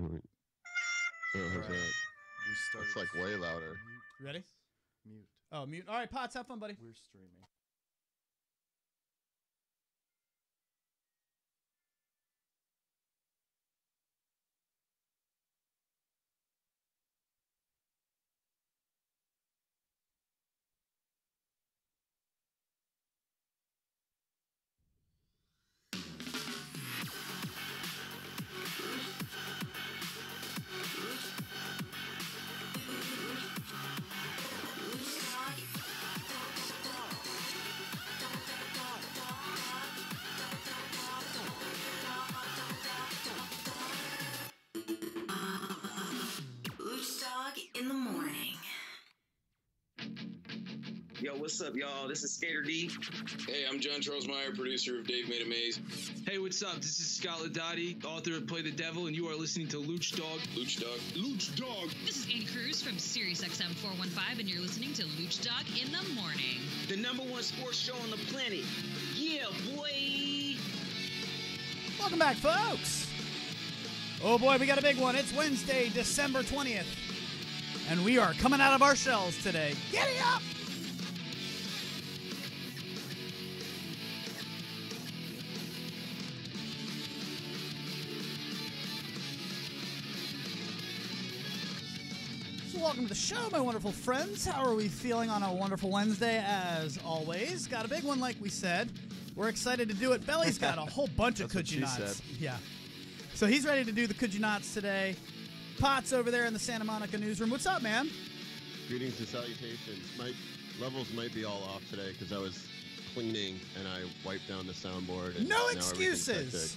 Alright. Alright. We started. It's like way louder. Mute. Ready? Mute. Oh, mute. All right, Potts, have fun, buddy. We're streaming. In the morning. Yo, what's up, y'all? This is Skater D. Hey, I'm John Charles Meyer, producer of Dave Made a Maze. Hey, what's up? This is Scott Ladotti, author of Play the Devil, and you are listening to Luch Dog. Luch Dog. Luch Dog. This is Annie Cruz from SiriusXM 415, and you're listening to Luch Dog in the morning. The #1 sports show on the planet. Yeah, boy. Welcome back, folks. Oh, boy, we got a big one. It's Wednesday, December 20th, and we are coming out of our shells today. Giddy up! So welcome to the show, my wonderful friends. How are we feeling on a wonderful Wednesday, as always? Got a big one, like we said. We're excited to do it. Belly's got a whole bunch of That's Could You what she Nots. said. Yeah. So he's ready to do the Could You Nots today. Potts over there in the Santa Monica newsroom. What's up, man? Greetings and salutations. My levels might be all off today because I was cleaning and I wiped down the soundboard. And No now excuses. everything's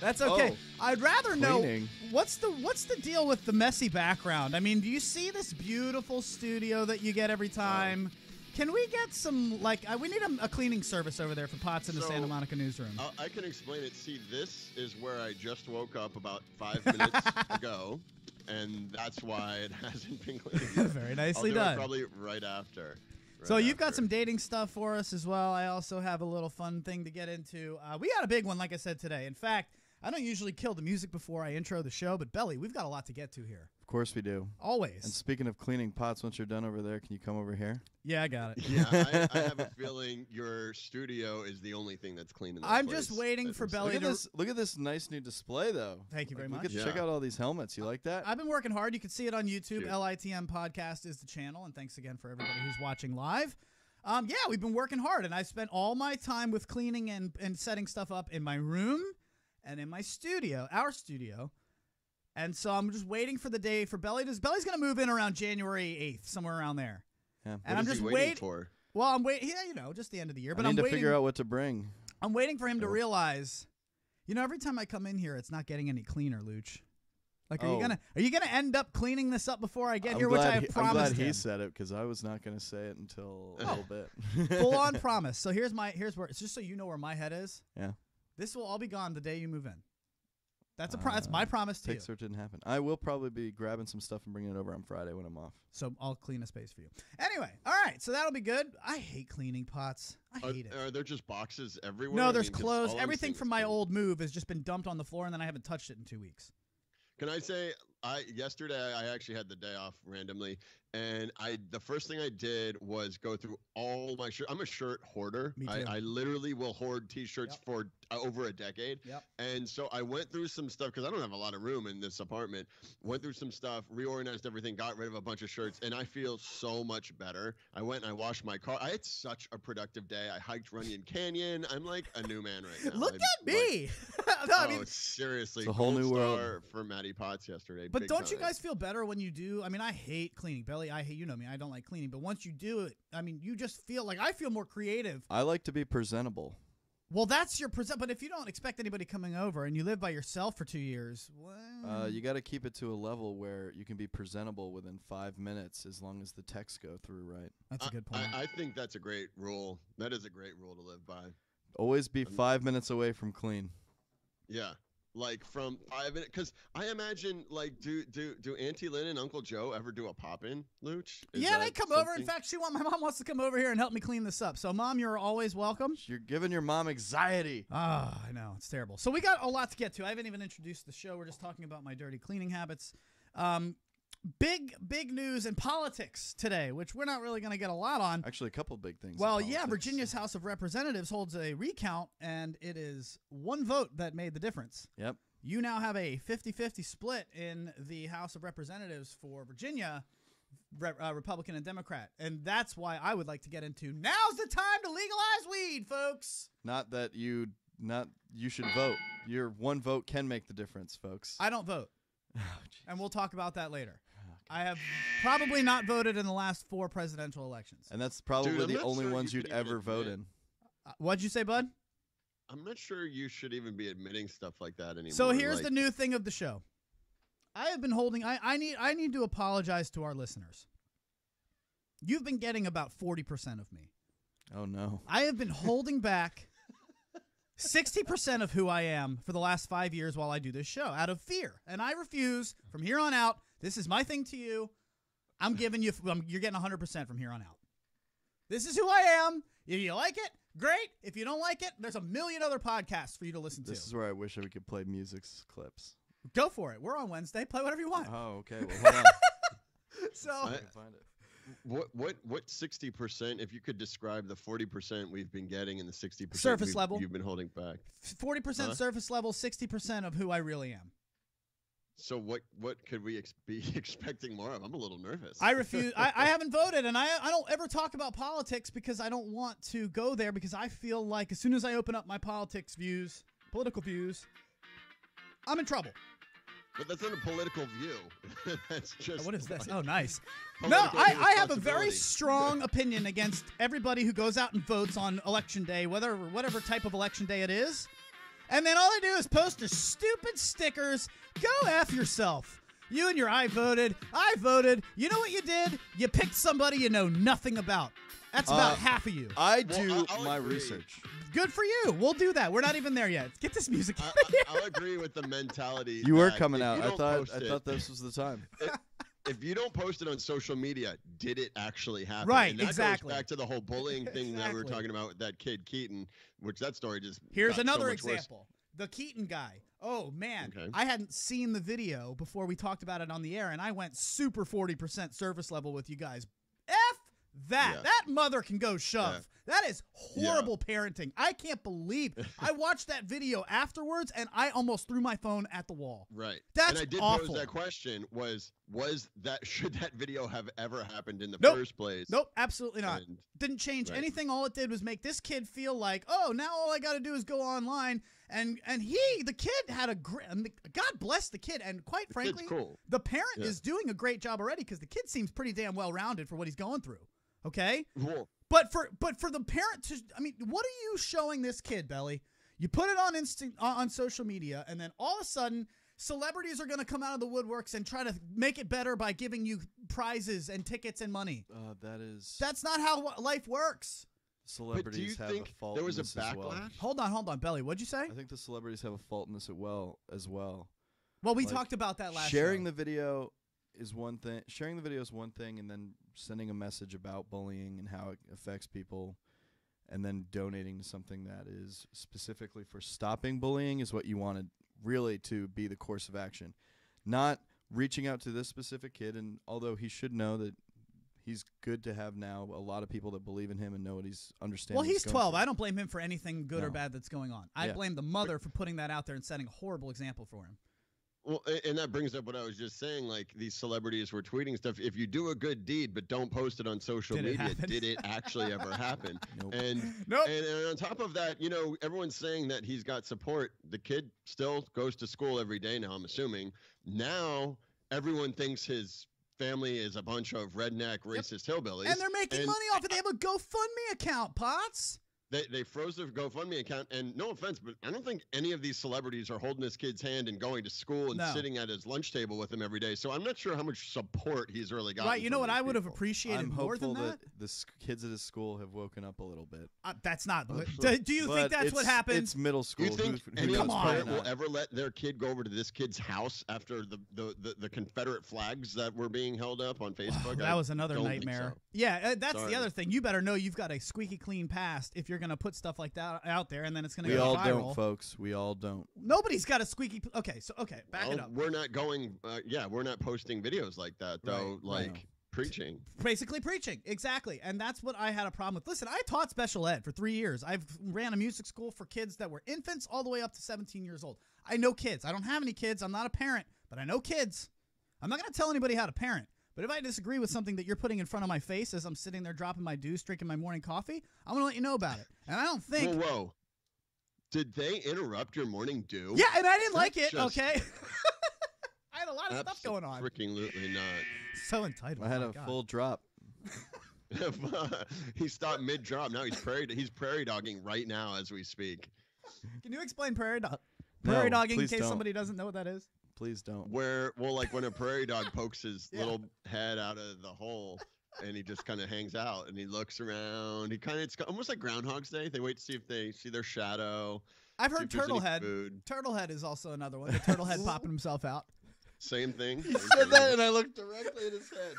That's okay. Oh, I'd rather know cleaning. what's the deal with the messy background. I mean, do you see this beautiful studio that you get every time? Can we get some, we need a cleaning service over there for Potts in the So, Santa Monica newsroom. I can explain it. See, this is where I just woke up about 5 minutes ago, and that's why it hasn't been cleaned. Very I'll nicely do done. it probably right after. So you've got some dating stuff for us as well. I also have a little fun thing to get into. We got a big one, like I said, today. In fact, I don't usually kill the music before I intro the show, but Belly, we've got a lot to get to here. Of course we do. Always. And speaking of cleaning pots, once you're done over there, can you come over here? Yeah, I got it. Yeah, I have a feeling your studio is the only thing that's clean in that I'm place. just waiting for Belly Look at to... this! Look at this nice new display, though. Thank you very much. Check Yeah. out all these helmets. You like that? I've been working hard. You can see it on YouTube. Cute. LITM Podcast is the channel, and thanks again for everybody who's watching live. Yeah, we've been working hard, and I spent all my time with cleaning and setting stuff up in my room and in my studio, our studio. And so I'm just waiting for the day for Belly. Belly's going to move in around January 8th, somewhere around there. Yeah. And What I'm is just he waiting for? Well, I'm waiting. Yeah, just the end of the year. But I I'm need to waiting. figure out what to bring. I'm waiting for him to Oh. realize. Every time I come in here, it's not getting any cleaner, Luch. Like, are Oh. you gonna end up cleaning this up before I get I'm here, which I glad have he- I'm promised glad him? he said it because I was not going to say it until a Oh. little bit. Full on promise. So here's where it's just so you know where my head is. Yeah. This will all be gone the day you move in. That's that's my promise to you. Takes or it didn't happen. I will probably be grabbing some stuff and bringing it over on Friday when I'm off. So I'll clean a space for you. Anyway, all right. So that'll be good. I hate cleaning pots. I hate it. Are there just boxes everywhere? No, I there's mean, 'cause clothes. all I'm Everything seeing from is my clean. old move has just been dumped on the floor, and then I haven't touched it in 2 weeks. Can I say, yesterday I actually had the day off randomly, and the first thing I did was go through all my shirts. I'm a shirt hoarder. Me too. I literally will hoard T-shirts Yep. for over a decade. Yep. And so I went through some stuff because I don't have a lot of room in this apartment. Went through some stuff, reorganized everything, got rid of a bunch of shirts, and I feel so much better. I went and I washed my car. I had such a productive day. I hiked Runyon Canyon. I'm like a new man right now. Look at me. No, I mean, seriously, It's a whole gold new world. star for Matty Potts yesterday. but big don't you time. guys feel better when you do? I mean, I hate cleaning. Belly, I hate, you know me. I don't like cleaning. But once you do it, I mean, you just feel like I feel more creative. I like to be presentable. Well, that's your present. But if you don't expect anybody coming over and you live by yourself for 2 years, well, You got to keep it to a level where you can be presentable within 5 minutes as long as the texts go through right. that's a good point. I think that's a great rule. That is a great rule to live by. Always be 5 minutes away from clean. Yeah. like from 5 minutes, because I imagine like do Auntie Lynn and Uncle Joe ever do a pop-in, Luch? Yeah, they come over. In fact, my mom wants to come over here and help me clean this up. So, Mom, you're always welcome. You're giving your mom anxiety. Ah, I know. It's terrible. So we got a lot to get to. I haven't even introduced the show. We're just talking about my dirty cleaning habits. Big news in politics today, which we're not really going to get a lot on. Actually, a couple big things. Well, yeah, Virginia's House of Representatives holds a recount, and it is one vote that made the difference. Yep. You now have a 50-50 split in the House of Representatives for Virginia, Republican and Democrat. And that's why I would like to get into now's the time to legalize weed, folks. Not that you should vote. Your one vote can make the difference, folks. I don't vote. Oh, and we'll talk about that later. I have probably not voted in the last 4 presidential elections. And that's probably Dude, I'm the not only sure ones you you'd can even ever vote admit. in. What'd you say, bud? I'm not sure you should even be admitting stuff like that anymore. So here's like, the new thing of the show. I have been holding. I need to apologize to our listeners. You've been getting about 40% of me. Oh no. I have been holding back 60% of who I am for the last 5 years while I do this show out of fear, and I refuse from here on out. This is my thing to you. I'm giving you. You're getting 100% from here on out. This is who I am. If you like it, great. If you don't like it, there's a million other podcasts for you to listen to. This is where I wish we could play music clips. Go for it. We're on Wednesday. Play whatever you want. Oh, okay. Well, hold on. So I can find it. What 60%? If you could describe the 40% we've been getting and the 60% Surface level. you've been holding back. 40% surface level, 60% of who I really am. So what could we be expecting more of? I'm a little nervous. I refuse. I haven't voted, and I don't ever talk about politics because I don't want to go there because I feel like as soon as I open up my political views, I'm in trouble. But that's not a political view. That's just. What is this? like Oh, nice. No, political I have a very responsibility. strong opinion against everybody who goes out and votes on election day, whatever type of election day it is. And then all they do is post their stupid stickers. Go F yourself. You and your I voted. You know what you did? You picked somebody you know nothing about. That's about half of you. I do I'll my agree. research. Good for you. We'll do that. We're not even there yet. Get this music. I'll agree with the mentality. You were that coming if out. you I don't thought post it- this was the time. If you don't post it on social media, did it actually happen? Right, and that exactly. goes back to the whole bullying thing that we were Exactly. talking about with that kid Keaton, which that story just Here's got so another much worse. example. The Keaton guy. Oh, man. Okay. I hadn't seen the video before we talked about it on the air, and I went super 40% service level with you guys. F that. Yeah. That mother can go shove. Yeah. That is horrible parenting. I can't believe I watched that video afterwards, and I almost threw my phone at the wall. Right. That's and I did awful. pose that question: was that should that video have ever happened in the Nope. first place? Nope, absolutely not. And- Didn't change right. anything. All it did was make this kid feel like, oh, now all I got to do is go online. And the kid had a great, God bless the kid. And quite The kid's frankly, cool. the parent Yeah. is doing a great job already because the kid seems pretty damn well-rounded for what he's going through. Okay? Well, But for the parent to, I mean, what are you showing this kid, Belly? You put it on social media, and then all of a sudden, celebrities are going to come out of the woodworks and try to make it better by giving you prizes and tickets and money. That's not how life works. Celebrities but do have you a think fault there was in a this as well. backlash? Hold on, Belly. What'd you say? I think the celebrities have a fault in this as well. Well, we like, talked about that last Sharing show. the video is one thing. Sharing the video is one thing, and then sending a message about bullying and how it affects people, and then donating to something that is specifically for stopping bullying is what you wanted really to be the course of action. Not reaching out to this specific kid, and although he should know that he's good to have now a lot of people that believe in him and know what he's understanding. Well, he's 12. I don't blame him for anything good or No. bad that's going on. I Yeah. blame the mother for putting that out there and setting a horrible example for him. Well, and that brings up what I was just saying. Like these celebrities were tweeting stuff. If you do a good deed but don't post it on social Did it media, happen? did it actually ever happen? Nope. And Nope. and on top of that, you know, everyone's saying that he's got support. The kid still goes to school every day now. I'm assuming now everyone thinks his family is a bunch of redneck racist hillbillies, And they're making money off it. They have a GoFundMe account, Potts. They froze their GoFundMe account, and no offense, but I don't think any of these celebrities are holding this kid's hand and going to school and No. sitting at his lunch table with him every day. So I'm not sure how much support he's really got. Right, you know what I would have appreciated I'm more than hopeful that? the kids at his school have woken up a little bit. That's not. Do you But think that's what happened? It's middle school. You think Who any knows? Come on. parent Probably will not. ever let their kid go over to this kid's house after the Confederate flags that were being held up on Facebook? That was another don't think nightmare. so. Yeah, that's Sorry. the other thing. You better know you've got a squeaky clean past if you're going to put stuff like that out there, and then it's going to We go all viral. don't, folks. We all don't. Nobody's got a squeaky. Okay, back it Well, up. we're not going. We're not posting videos like that though. Right, like preaching. Basically preaching, exactly, and that's what I had a problem with. Listen, I taught special ed for 3 years. I've ran a music school for kids that were infants all the way up to 17 years old. I know kids. I don't have any kids. I'm not a parent, but I know kids. I'm not going to tell anybody how to parent. But if I disagree with something that you're putting in front of my face as I'm sitting there dropping my deuce, drinking my morning coffee, I'm going to let you know about it. And I don't think. Whoa. Did they interrupt your morning dew? Yeah, and I didn't like That's it. just- Okay. I had a lot of stuff going on. Freaking not. So entitled. I had Oh, a God. full drop. He stopped mid drop. Now he's prairie dogging right now as we speak. Can you explain prairie No, dogging in please case don't. somebody doesn't know what that is? Please don't. Like when a prairie dog pokes his Yeah. little head out of the hole and he just kind of hangs out and he looks around. It's almost like Groundhog's Day. They wait to see if they see their shadow. I've see heard if there's any turtlehead. food. Turtlehead is also another one. The turtlehead popping himself out. Same thing. He said that, and I looked directly at his head.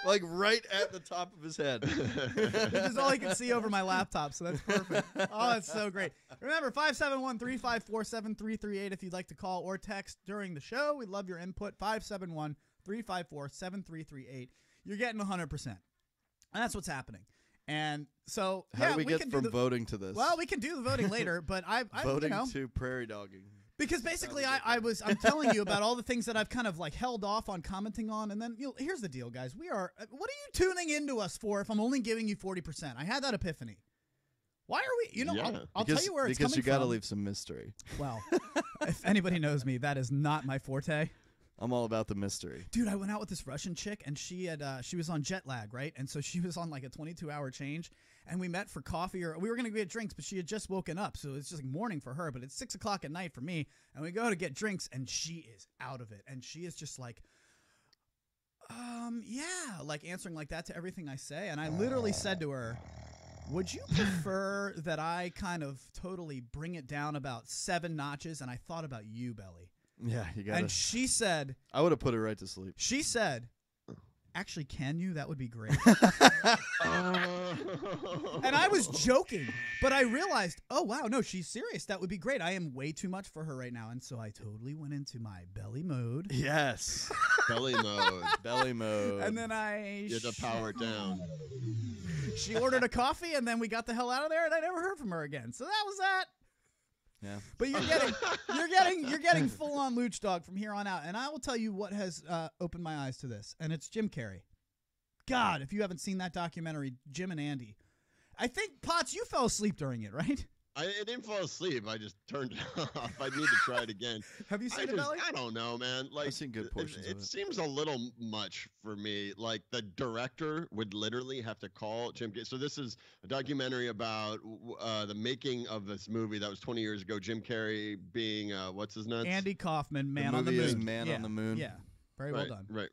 Like right at the top of his head. This is all I can see over my laptop, so that's perfect. Oh, that's so great. Remember, 571-354-7338 if you'd like to call or text during the show. We love your input. 571-354-7338. You're getting 100%. And that's what's happening. And so, How yeah, do we get can from do the, voting to this? Well, we can do the voting later, but I voting you know, to prairie dogging. because basically I'm telling you about all the things that I've kind of like held off on commenting on, and then here's the deal, guys. What are you tuning into us for if I'm only giving you 40%? I had that epiphany. Why are we? Yeah. I'll tell you where it's because coming you got to from. leave some mystery. Well, if anybody knows me, that is not my forte. I'm all about the mystery. Dude, I went out with this Russian chick, and she was on jet lag, right? And so she was on like a 22-hour change, and we met for coffee, or we were going to get drinks, but she had just woken up, so it's just like morning for her, but it's 6 o'clock at night for me, and we go to get drinks, and she is out of it, and she is just like, yeah, like answering like that to everything I say, and I literally said to her, would you prefer that I kind of totally bring it down about 7 notches? And I thought about you, Belly. Yeah, you got And to. she said, I would have put her right to sleep. she said, actually, can you? That would be great. And I was joking, but I realized, oh, wow, no, she's serious. That would be great. I am way too much for her right now. And so I totally went into my belly mode. Yes. Belly mode. Belly mode. And then I... You had to power it down. She ordered a coffee, and then we got the hell out of there, and I never heard from her again. So that was that. Yeah. But you're getting full on Luch Dog from here on out, and I will tell you what has opened my eyes to this, and it's Jim Carrey. God, if you haven't seen that documentary, Jim and Andy, I think Potts, you fell asleep during it, right? I didn't fall asleep. I just turned it off. I need to try it again. Have you seen it, Belly? I don't know, man. Like, I've seen good portions of it it. seems a little much for me. Like, the director would literally have to call Jim. So this is a documentary about the making of this movie that was 20 years ago. Jim Carrey being what's his nuts? Andy Kaufman, Man on the movie Moon. is Man on the Moon. Yeah, very well done. Right.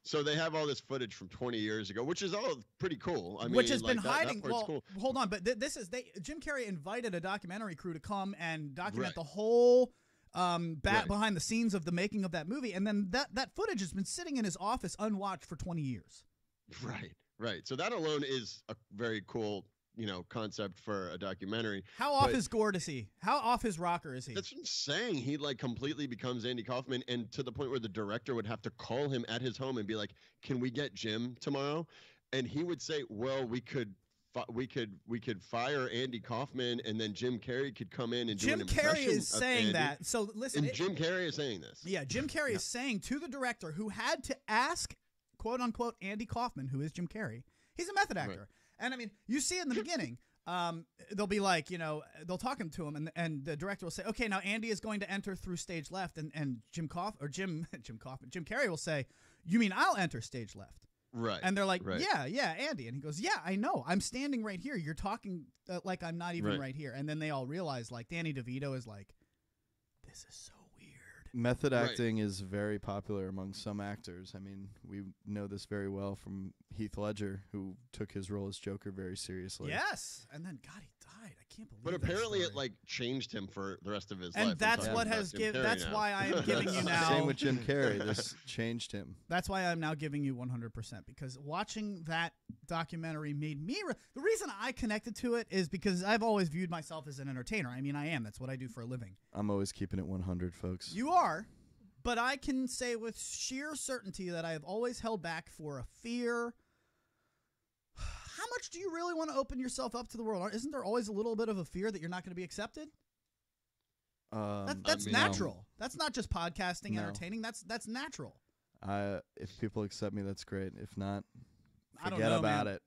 So they have all this footage from 20 years ago, which is all pretty cool. I mean, Which has like, been that hiding. part's Well, cool. hold on, but Jim Carrey invited a documentary crew to come and document Right. the whole Right. behind the scenes of the making of that movie, and then that footage has been sitting in his office unwatched for 20 years. Right. So that alone is a very cool, concept for a documentary. How off But- his gourd is he? How off his rocker is he? That's what I'm saying. He like completely becomes Andy Kaufman, and to the point where the director would have to call him at his home and be like, "Can we get Jim tomorrow?" And he would say, "Well, we could fire Andy Kaufman, and then Jim Carrey could come in and Jim do an Carrey impression is of saying Andy." that. So listen, And Jim Carrey is saying this. yeah, Jim Carrey is saying to the director who had to ask, quote unquote, Andy Kaufman, who is Jim Carrey. He's a method actor, Right. and I mean, you see in the beginning. They'll be like, they'll talk him to him, and the director will say, okay, now Andy is going to enter through stage left, and Jim Carrey will say, you mean I'll enter stage left? Right. And they're like, right. yeah, Andy. And he goes, yeah, I know. I'm standing right here. You're talking like I'm not even right here. And then they all realize, like, Danny DeVito is like, this is so weird. Method acting is very popular among some actors. I mean, we know this very well from Heath Ledger, who took his role as Joker very seriously. Yes. And then, God, he died. I can't believe But that apparently story. it, like, changed him for the rest of his life. And that's what has given. That's now. why I am giving you now. Same with Jim Carrey. This changed him. That's why I'm now giving you 100%, because watching that documentary made me. The reason I connected to it is because I've always viewed myself as an entertainer. I mean, I am. That's what I do for a living. I'm always keeping it 100, folks. You are, but I can say with sheer certainty that I have always held back for a fear. How much do you really want to open yourself up to the world? Isn't there always a little bit of a fear that you're not going to be accepted? That's natural. That's not just podcasting, entertaining. That's natural. If people accept me, that's great. If not, I don't forget know, about man. it.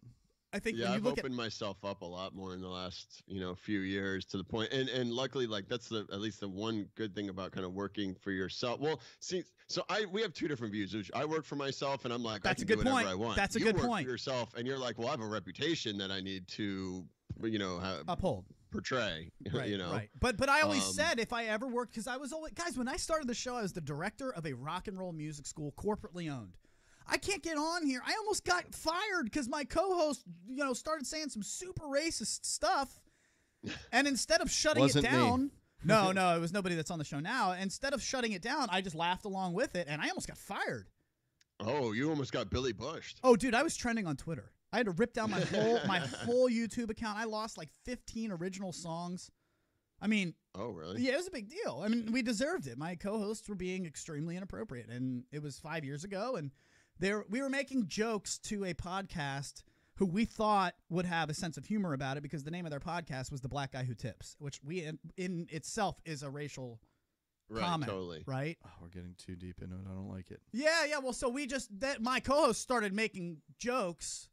I think Yeah, when you I've look opened myself up a lot more in the last, few years, to the point, and luckily, like, that's at least the one good thing about kind of working for yourself. Well, see, so we have two different views. I work for myself, and I'm like, That's I a can good do whatever point. I want. That's a you good work point. for yourself, and you're like, well, I have a reputation that I need to, uphold. portray. Right, right. But I always said if I ever worked, because I was always, guys, when I started the show, I was the director of a rock and roll music school, corporately owned. I can't get on here. I almost got fired because my co-host, started saying some super racist stuff. And instead of shutting it down, no, it was nobody that's on the show now. Instead of shutting it down, I just laughed along with it, and I almost got fired. Oh, you almost got Billy Bushed. Oh, dude, I was trending on Twitter. I had to rip down my whole YouTube account. I lost like 15 original songs. I mean, oh really? Yeah, it was a big deal. I mean, we deserved it. My co-hosts were being extremely inappropriate, and it was 5 years ago, and we were making jokes to a podcast who we thought would have a sense of humor about it, because the name of their podcast was The Black Guy Who Tips, which in itself is a racial comment, totally. Right? Oh, we're getting too deep into it. I don't like it. Yeah. Well, so my co-host started making jokes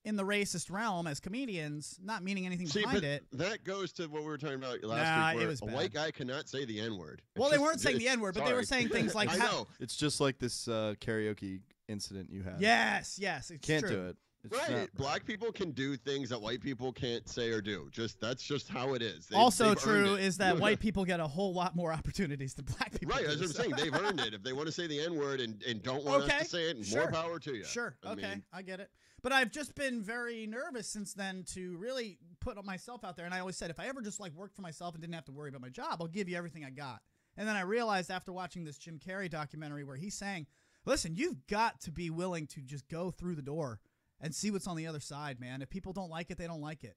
in the racist realm as comedians, not meaning anything behind it. That goes to what we were talking about last week, where it was a bad. white guy cannot say the N-word. Well, they weren't saying the N-word, but they were saying things like, I know. It's just like this karaoke incident you had. Yes, it's Can't true. do it. It's Right. Black people can do things that white people can't say or do. That's just how it is. Also they've true earned it. is that white people get a whole lot more opportunities than black people Right, do. that's what I'm saying. They've earned it. If they want to say the N-word and don't want us to say it, more power to you. Sure. I mean, I get it. But I've just been very nervous since then to really put myself out there. And I always said, if I ever just worked for myself and didn't have to worry about my job, I'll give you everything I got. And then I realized after watching this Jim Carrey documentary where he's saying, listen, you've got to be willing to just go through the door and see what's on the other side, man. If people don't like it, they don't like it.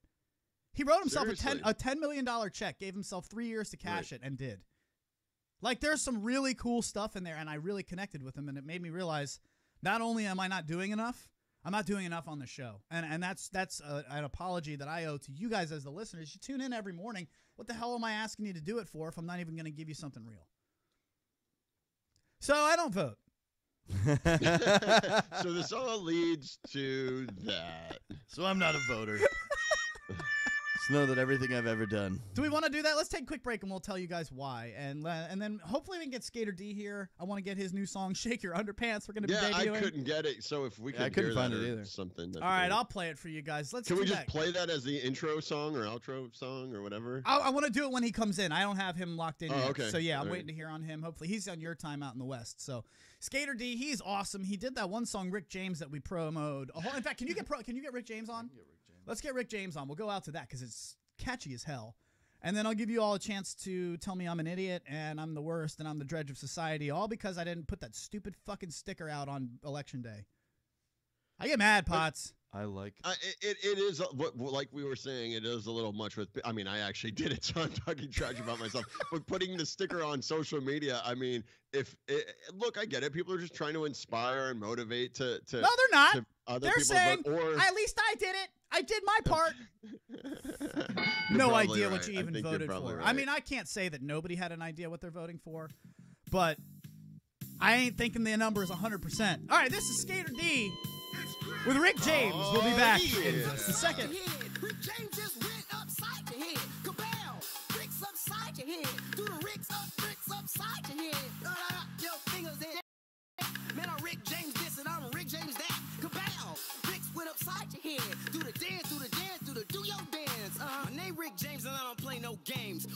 He wrote himself a $10 million check, gave himself 3 years to cash it, and did. There's some really cool stuff in there, and I really connected with him, and it made me realize not only am I not doing enough, I'm not doing enough on the show. And that's an apology that I owe to you guys as the listeners. You tune in every morning. What the hell am I asking you to do it for if I'm not even going to give you something real? So I don't vote. So this all leads to that. So I'm not a voter. Just know that everything I've ever done. Do we want to do that? Let's take a quick break and we'll tell you guys why. And then hopefully we can get Skater D here. I want to get his new song, Shake Your Underpants. We're going to be debuting. I couldn't get it. So if we could I couldn't find it either. Something. All right, I'll play it for you guys. Can we just play that as the intro song or outro song or whatever? I want to do it when he comes in. I don't have him locked in yet. Okay. So yeah, I'm waiting to hear on him. Hopefully he's on your time out in the West. So Skater D, he's awesome. He did that one song, Rick James, that we promoed. In fact, can you get Rick James on? Let's get Rick James on. We'll go out to that because it's catchy as hell. And then I'll give you all a chance to tell me I'm an idiot and I'm the worst and I'm the dredge of society, all because I didn't put that stupid fucking sticker out on Election Day. I get mad, Potts. I like it is like we were saying, it is a little much with, I mean, I actually did it, so I'm talking trash about myself, but putting the sticker on social media, I mean, look, I get it, people are just trying to inspire and motivate to no, they're not. They're saying, at least I did it. I did my part. No idea what you even voted for. Right. I mean, I can't say that nobody had an idea what they're voting for, but I ain't thinking the number is 100%. All right, this is Skater D with Rick James. We'll be back in just a second. Rick James just went upside your head. Kabow! Bricks upside your head. Do the bricks upside your head. Your fingers in. Man, I'm Rick James this and I'm Rick James that. Kabow!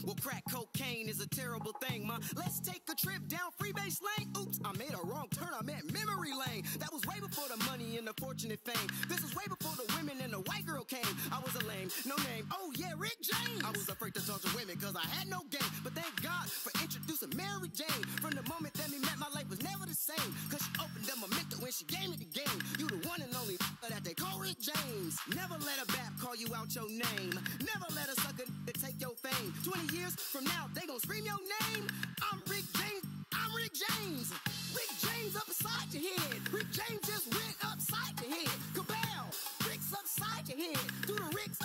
Well, crack cocaine is a terrible thing, ma. Let's take a trip down Freebase Lane. Oops, I made a wrong turn. I meant memory lane. That was way before the money and the fortune and fame. This was way before the women and the white girl came. I was a lame, no name. Oh yeah, Rick James. I was afraid to talk to women because I had no game. But thank God for introducing Mary Jane. From the moment that we met, my life was never the same. Cause she opened up my mental when she gave me the game. You the one and only that they call Rick James. Never let a bap call you out your name. Never let a sucker take your fame. 20 years from now, they gon' scream your name. I'm Rick James. I'm Rick James. Rick James upside your head. Rick James just went upside your head. Cabal, bricks upside your head. Do the bricks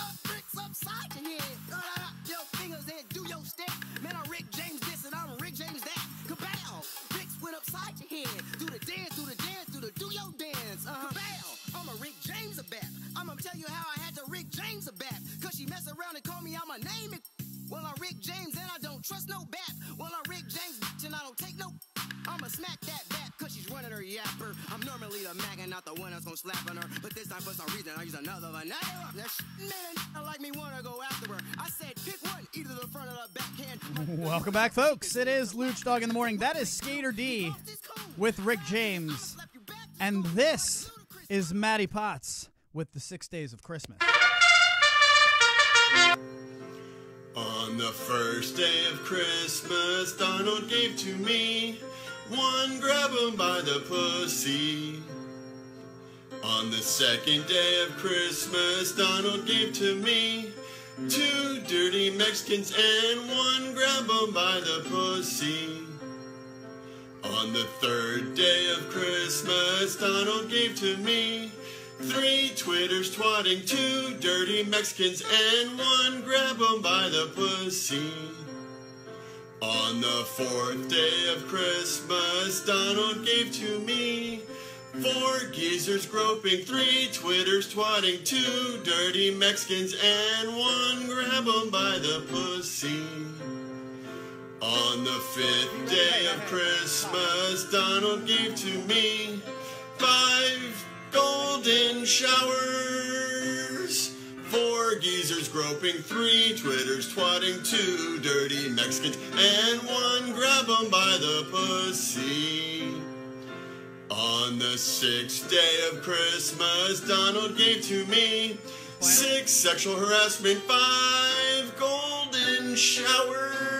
upside your head. Your fingers and do your step. Man, I'm Rick James this and I'm Rick James that. Cabal, bricks went upside your head. Do the dance, do the dance, do your dance. Cabal, I'm a Rick James a bat. I'm gonna tell you how I had to Rick James a bat. Cause she mess around and call me out my name. Well, I'm Rick James and I don't trust no bat. Well, I'm Rick James and I don't take no. I'ma smack that bat cause she's running her yapper. I'm normally the Mac and not the one that's gonna slap on her. But this time for some reason I use another one. That man like me wanna go after her. I said pick one, either the front or the backhand. Welcome back, folks. It is Luch Dog in the Morning. That is Skater D with Rick James. And this is Matty Potts with the 6 Days of Christmas. On the first day of Christmas, Donald gave to me one, grab him by the pussy. On the second day of Christmas, Donald gave to me two dirty Mexicans and one, grab him by the pussy. On the third day of Christmas, Donald gave to me three Twitters twatting, two dirty Mexicans, and one, grab 'em by the pussy. On the fourth day of Christmas, Donald gave to me four geezers groping, three Twitters twatting, two dirty Mexicans, and one, grab 'em by the pussy. On the fifth day of Christmas, Donald gave to me five golden showers, four geezers groping, three Twitters twatting, two dirty Mexicans, and one, grab 'em by the pussy. On the sixth day of Christmas, Donald gave to me six sexual harassment, five golden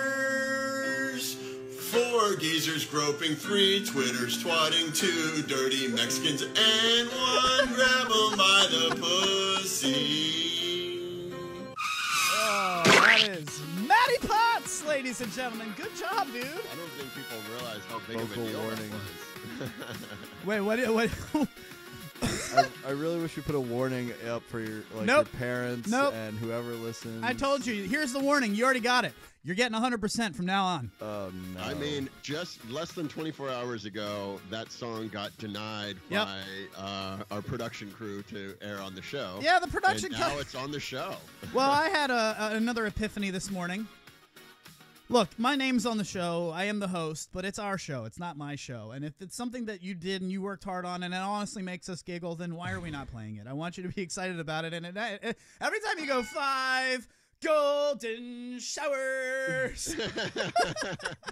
showers, four geezers groping, three Twitters twatting, two dirty Mexicans, and one, grab 'em by the pussy. Oh, that is Matty Potts, ladies and gentlemen. Good job, dude. I don't think people realize how big of a Vocal deal warning. that was. Wait, what? I really wish you put a warning up for your Nope. your parents Nope. and whoever listens. I told you. Here's the warning. You already got it. You're getting 100% from now on. Oh no! I mean, just less than 24 hours ago, that song got denied Yep. by our production crew to air on the show. Yeah, the production And now co- it's on the show. Well, I had another epiphany this morning. Look, my name's on the show. I am the host, but it's our show. It's not my show. And if it's something that you did and you worked hard on and it honestly makes us giggle, then why are we not playing it? I want you to be excited about it. And every time you go 5 golden showers.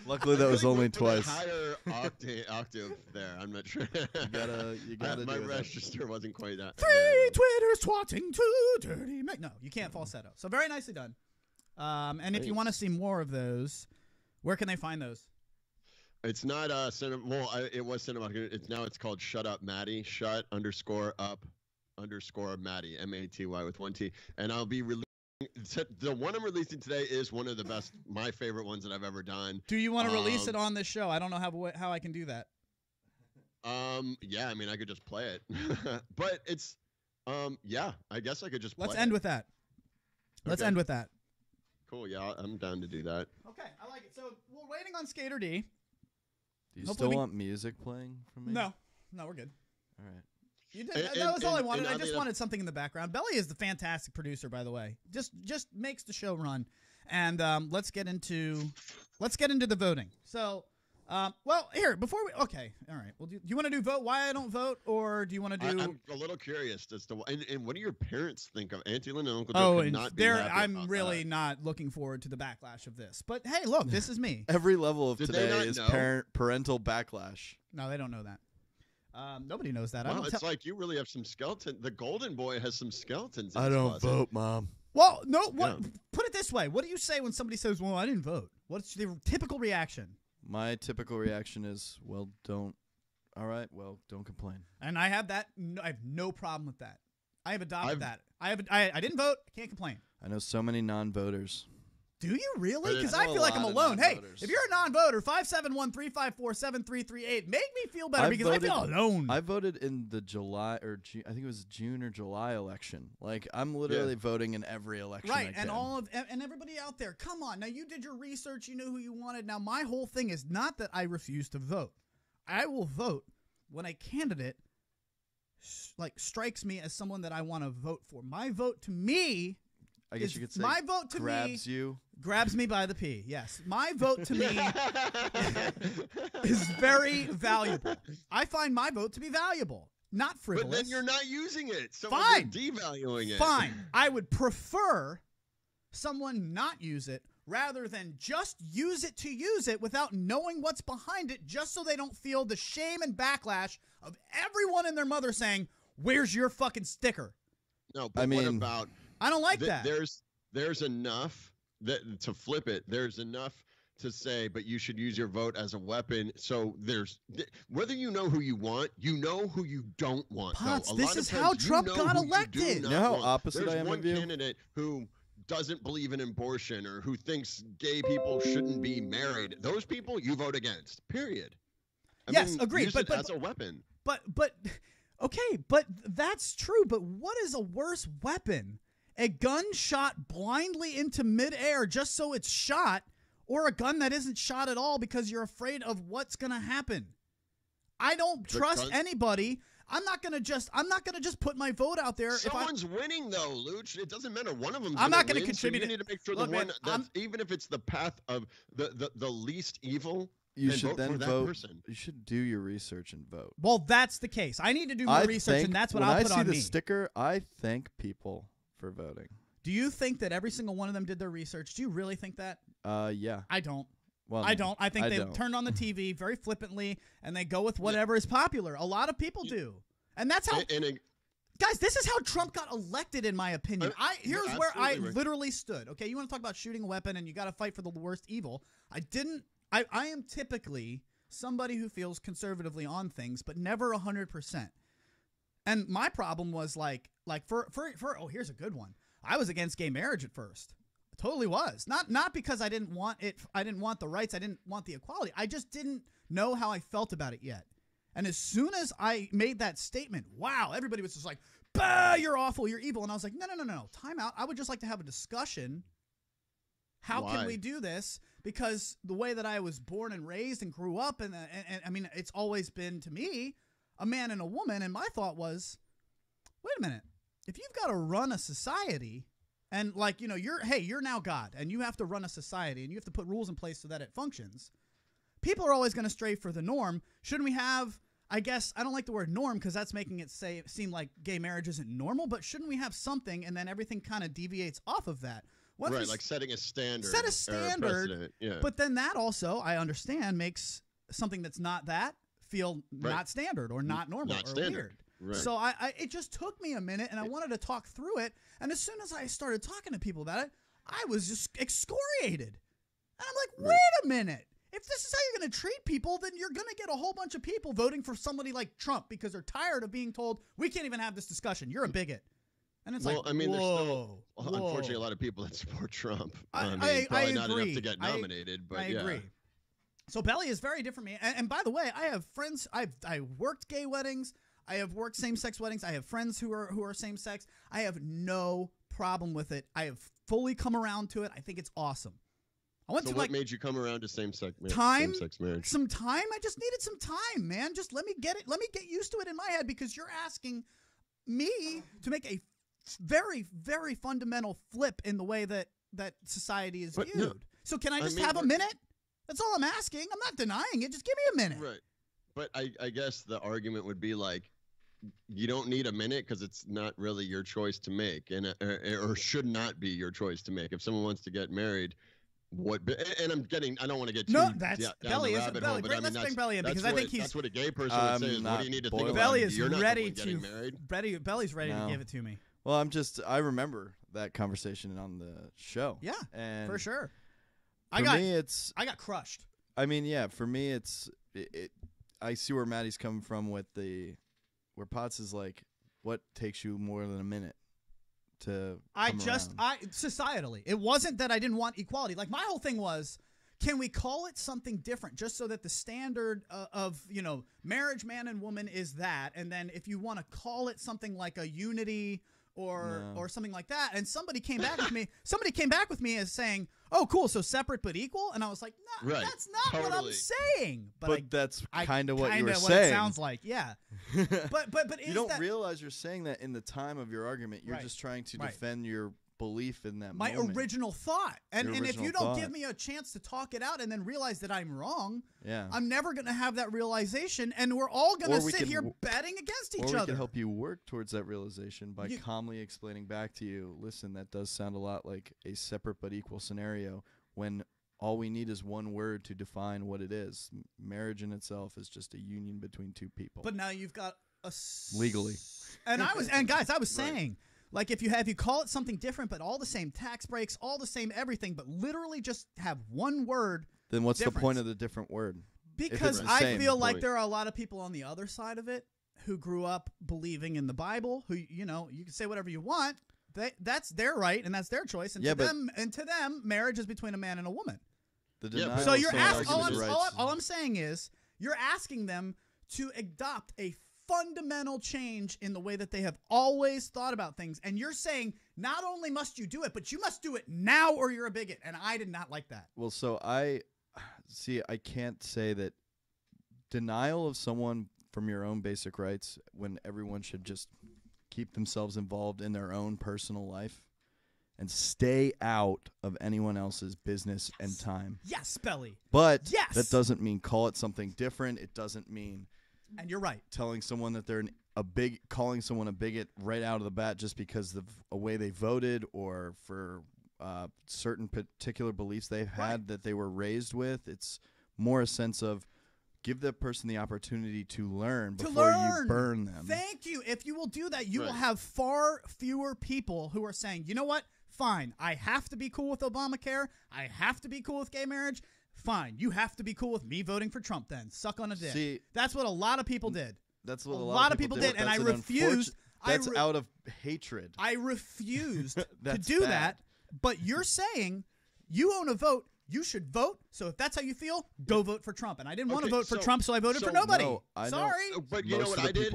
Luckily, that was only twice. Higher octave there. I'm not sure. You gotta my do that. register wasn't quite that. 3 Twitters twatting 2 dirty. No, you can't falsetto. So very nicely done. And if you want to see more of those, where can they find those? It's not it was cinematic. It's called Shut Up Maddie. Shut _up_ Maddie. MATY with 1 T. And I'll be releasing. The one I'm releasing today is one of the best, my favorite ones that I've ever done. Do you want to release it on this show? I don't know how I can do that. Yeah, I mean, I could just play it, but it's, yeah, I guess I could just. Let's play end it. with that. Let's Okay. end with that. Cool. Yeah, I'm down to do that. Okay, I like it. So we're waiting on Skater D. Do you Hopefully still we- want music playing from me? No, we're good. All right. You did, And- that was all I and- wanted. and I oddly just enough- wanted something in the background. Belly is the fantastic producer, by the way. Just makes the show run. And let's get into the voting. So Well, here, before we, okay, all right. Well, do you want to do vote why I don't vote, or do you want to do? I'm a little curious as to and what do your parents think of Auntie Lynn and Uncle Joe? Oh, could and not be happy I'm about really that. not looking forward to the backlash of this. But hey, look, this is me. Every level of Did they today not is know? parental backlash. No, they don't know that. Nobody knows that. I Well, don't it's tell- like you really have some skeleton. The Golden Boy has some skeletons. In I his don't closet. vote, Mom. Well, no. What? Yeah. Put it this way. What do you say when somebody says, "Well, I didn't vote"? What's the typical reaction? My typical reaction is, well, don't. All right, well, don't complain. And I have that. I have no problem with that. I have adopted I've- that. I didn't vote. I can't complain. I know so many non-voters. Do you really? But Because I I know feel a like I'm lot of alone. Hey, non-voters. if you're a non-voter, 571-354-7338. Make me feel better because I feel alone. I voted in the July or June, I think it was June or July election. Like I'm literally voting in every election. Right, I and can. and everybody out there, come on. Now you did your research, you knew who you wanted. Now my whole thing is not that I refuse to vote. I will vote when a candidate strikes me as someone that I want to vote for. My vote to me I guess is you could say my vote to grabs me you. grabs me by the pee. Yes, my vote to me is very valuable. I find my vote to be valuable, not frivolous. But then you're not using it. So Fine. you're devaluing it. Fine. I would prefer someone not use it rather than just use it without knowing what's behind it, just so they don't feel the shame and backlash of everyone and their mother saying, "Where's your fucking sticker?" No, but I mean, what about I don't like that. There's enough that to flip it. There's enough to say, but you should use your vote as a weapon. So whether you know who you want, you know who you don't want. Potts, though. A this lot of is times how you Trump know got who you do elected. not You know how want. opposite There's I am one of you? candidate who doesn't believe in abortion or who thinks gay people shouldn't be married. Those people you vote against. Period. Yes, agreed, Use but it as a weapon. But okay, but that's true. But what is a worse weapon? A gun shot blindly into midair just so it's shot, or a gun that isn't shot at all because you're afraid of what's going to happen? I don't trust anybody. I'm not gonna just put my vote out there. Someone's winning though, Luch. It doesn't matter. One of them. I'm not gonna win, contribute So you it. need to make sure Look, the one man, that's even if it's the path of the least evil. You then should vote then for that vote. person. You should do your research and vote. Well, that's the case. I need to do more research, and that's what I'll put on me. When I see the sticker, I thank people for voting. Do you think that every single one of them did their research? Do you really think that? Yeah. I don't. Well, I don't. I think they don't. turned on the TV very flippantly, and they go with whatever is popular. A lot of people do. And that's how... Guys, this is how Trump got elected, in my opinion. Here's where I literally stood. Okay, you want to talk about shooting a weapon and you got to fight for the worst evil. I am typically somebody who feels conservatively on things, but never 100%. And my problem was oh, here's a good one. I was against gay marriage at first. I totally was. Not because I didn't want it. I didn't want the rights. I didn't want the equality. I just didn't know how I felt about it yet. And as soon as I made that statement, wow, everybody was just like, bah, you're awful, you're evil. And I was like, no, time out. I would just like to have a discussion. How can we do this? Because the way that I was born and raised and grew up, and I mean, it's always been, to me, a man and a woman. And my thought was, wait a minute. If you've got to run a society, and you're now God, and you have to run a society, and you have to put rules in place so that it functions, people are always going to stray for the norm. Shouldn't we have, I guess, I don't like the word norm because that's making it seem like gay marriage isn't normal, but shouldn't we have something and then everything kind of deviates off of that? Right, like setting a standard. Set a standard, yeah. But then that also, I understand, makes something that's not that feel not standard or not normal or weird. Right. So it just took me a minute, and I wanted to talk through it. And as soon as I started talking to people about it, I was just excoriated. And I'm like, wait a minute. If this is how you're going to treat people, then you're going to get a whole bunch of people voting for somebody like Trump because they're tired of being told, we can't even have this discussion. You're a bigot. And it's I mean, there's still, unfortunately, a lot of people that support Trump. I agree. Not enough to get nominated, but I agree. So Belly is very different from me. And by the way, I have friends. I worked gay weddings. I have worked same-sex weddings. I have friends who are same-sex. I have no problem with it. I have fully come around to it. I think it's awesome. What made you come around to same-sex marriage? Some time. I just needed some time, man. Just let me get it. Let me get used to it in my head because you're asking me to make a very, very fundamental flip in the way that society is viewed. No. So can I just have a minute? That's all I'm asking. I'm not denying it. Just give me a minute. Right. But I guess the argument would be like, you don't need a minute because it's not really your choice to make, and or should not be your choice to make. If someone wants to get married, and I don't want to get too no, that's down Belly the isn't rabbit Belly. hole, but Great, let's bring Belly in because I think that's what a gay person would say is, what do you need to think about? Belly is You're not ready the one getting married. Belly's ready No. to give it to me. Well, I remember that conversation on the show. Yeah, and for sure. I got crushed. I mean, yeah, for me, I see where Maddie's coming from with where Potts is like, what takes you more than a minute to societally, it wasn't that I didn't want equality. Like my whole thing was, can we call it something different just so that the standard of marriage, man and woman is that, and then if you want to call it something like a unity or something like that, and somebody came back with me as saying, oh cool, so separate but equal, and I was like, no, right. That's not what I'm saying. But that's kind of what you were what saying. It sounds like, yeah. but you don't realize you're saying that in the time of your argument. You're just trying to defend your belief in that moment. Original thought. And if you don't give me a chance to talk it out and then realize that I'm wrong, I'm never going to have that realization, and we're all going to sit here betting against each other. Or we can help you work towards that realization by calmly explaining back to you, listen, that does sound a lot like a separate but equal scenario when all we need is one word to define what it is. Marriage in itself is just a union between two people. But now you've got legally. And guys, I was saying, like if you call it something different, but all the same tax breaks, all the same everything, but literally just have one word. Then what's the point of the different word? Because I feel like there are a lot of people on the other side of it who grew up believing in the Bible, who, you can say whatever you want. That's their right and that's their choice. And to them, marriage is between a man and a woman. So you're asking, all I'm saying is you're asking them to adopt a fundamental change in the way that they have always thought about things. And you're saying not only must you do it, but you must do it now or you're a bigot. And I did not like that. Well, so I can't say that denial of someone from your own basic rights when everyone should just keep themselves involved in their own personal life and stay out of anyone else's business and time. Yes, Belly. But that doesn't mean call it something different. It doesn't mean... And you're right. Telling someone that they're calling someone a bigot right out of the bat just because of a way they voted or for certain particular beliefs they've had that they were raised with. It's more a sense of give the person the opportunity to learn before you burn them. Thank you. If you will do that, you will have far fewer people who are saying, you know what? Fine. I have to be cool with Obamacare. I have to be cool with gay marriage. Fine, you have to be cool with me voting for Trump then. Suck on a dick. See, that's what a lot of people did. That's what a lot of people did, and I refused. That's out of hatred. I refused to do that, but you're saying you own a vote. You should vote. So if that's how you feel, go vote for Trump. And I didn't want to vote for Trump, so I voted for nobody. No, Sorry. But you know what I did?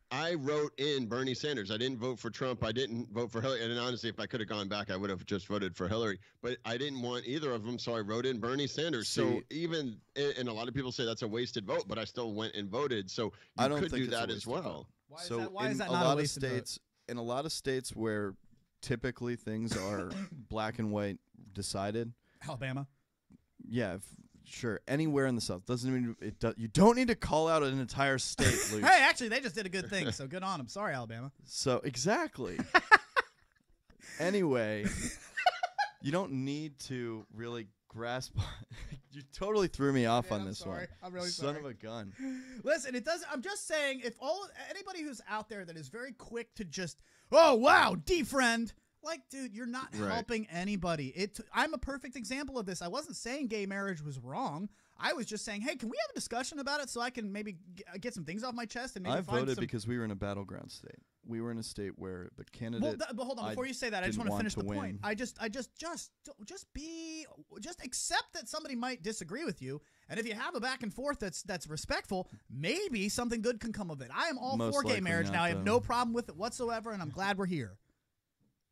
I wrote in Bernie Sanders. I didn't vote for Trump. I didn't vote for Hillary. And honestly, if I could have gone back, I would have just voted for Hillary. But I didn't want either of them, so I wrote in Bernie Sanders. So even, and a lot of people say that's a wasted vote, but I still went and voted. So you could do that as well. Why is that not a wasted vote? In a lot of states where typically things are black and white decided. Alabama. Yeah, sure. Anywhere in the South doesn't mean you don't need to call out an entire state. Luke. Hey, actually, they just did a good thing, so good on them. Sorry, Alabama. So exactly. Anyway, you don't need to really grasp. You totally threw me off on this one. I'm really sorry. Son of a gun. Listen, it does. I'm just saying, if anybody who's out there that is very quick to just, oh wow, defriend. Like, dude, you're not helping anybody. I'm a perfect example of this. I wasn't saying gay marriage was wrong. I was just saying, hey, can we have a discussion about it so I can maybe get some things off my chest and maybe I voted because we were in a battleground state. We were in a state where the candidate. But hold on, before you say that, I just want to finish the point. I just accept that somebody might disagree with you, and if you have a back and forth that's respectful, maybe something good can come of it. I am all for gay marriage now. I have no problem with it whatsoever, and I'm glad we're here.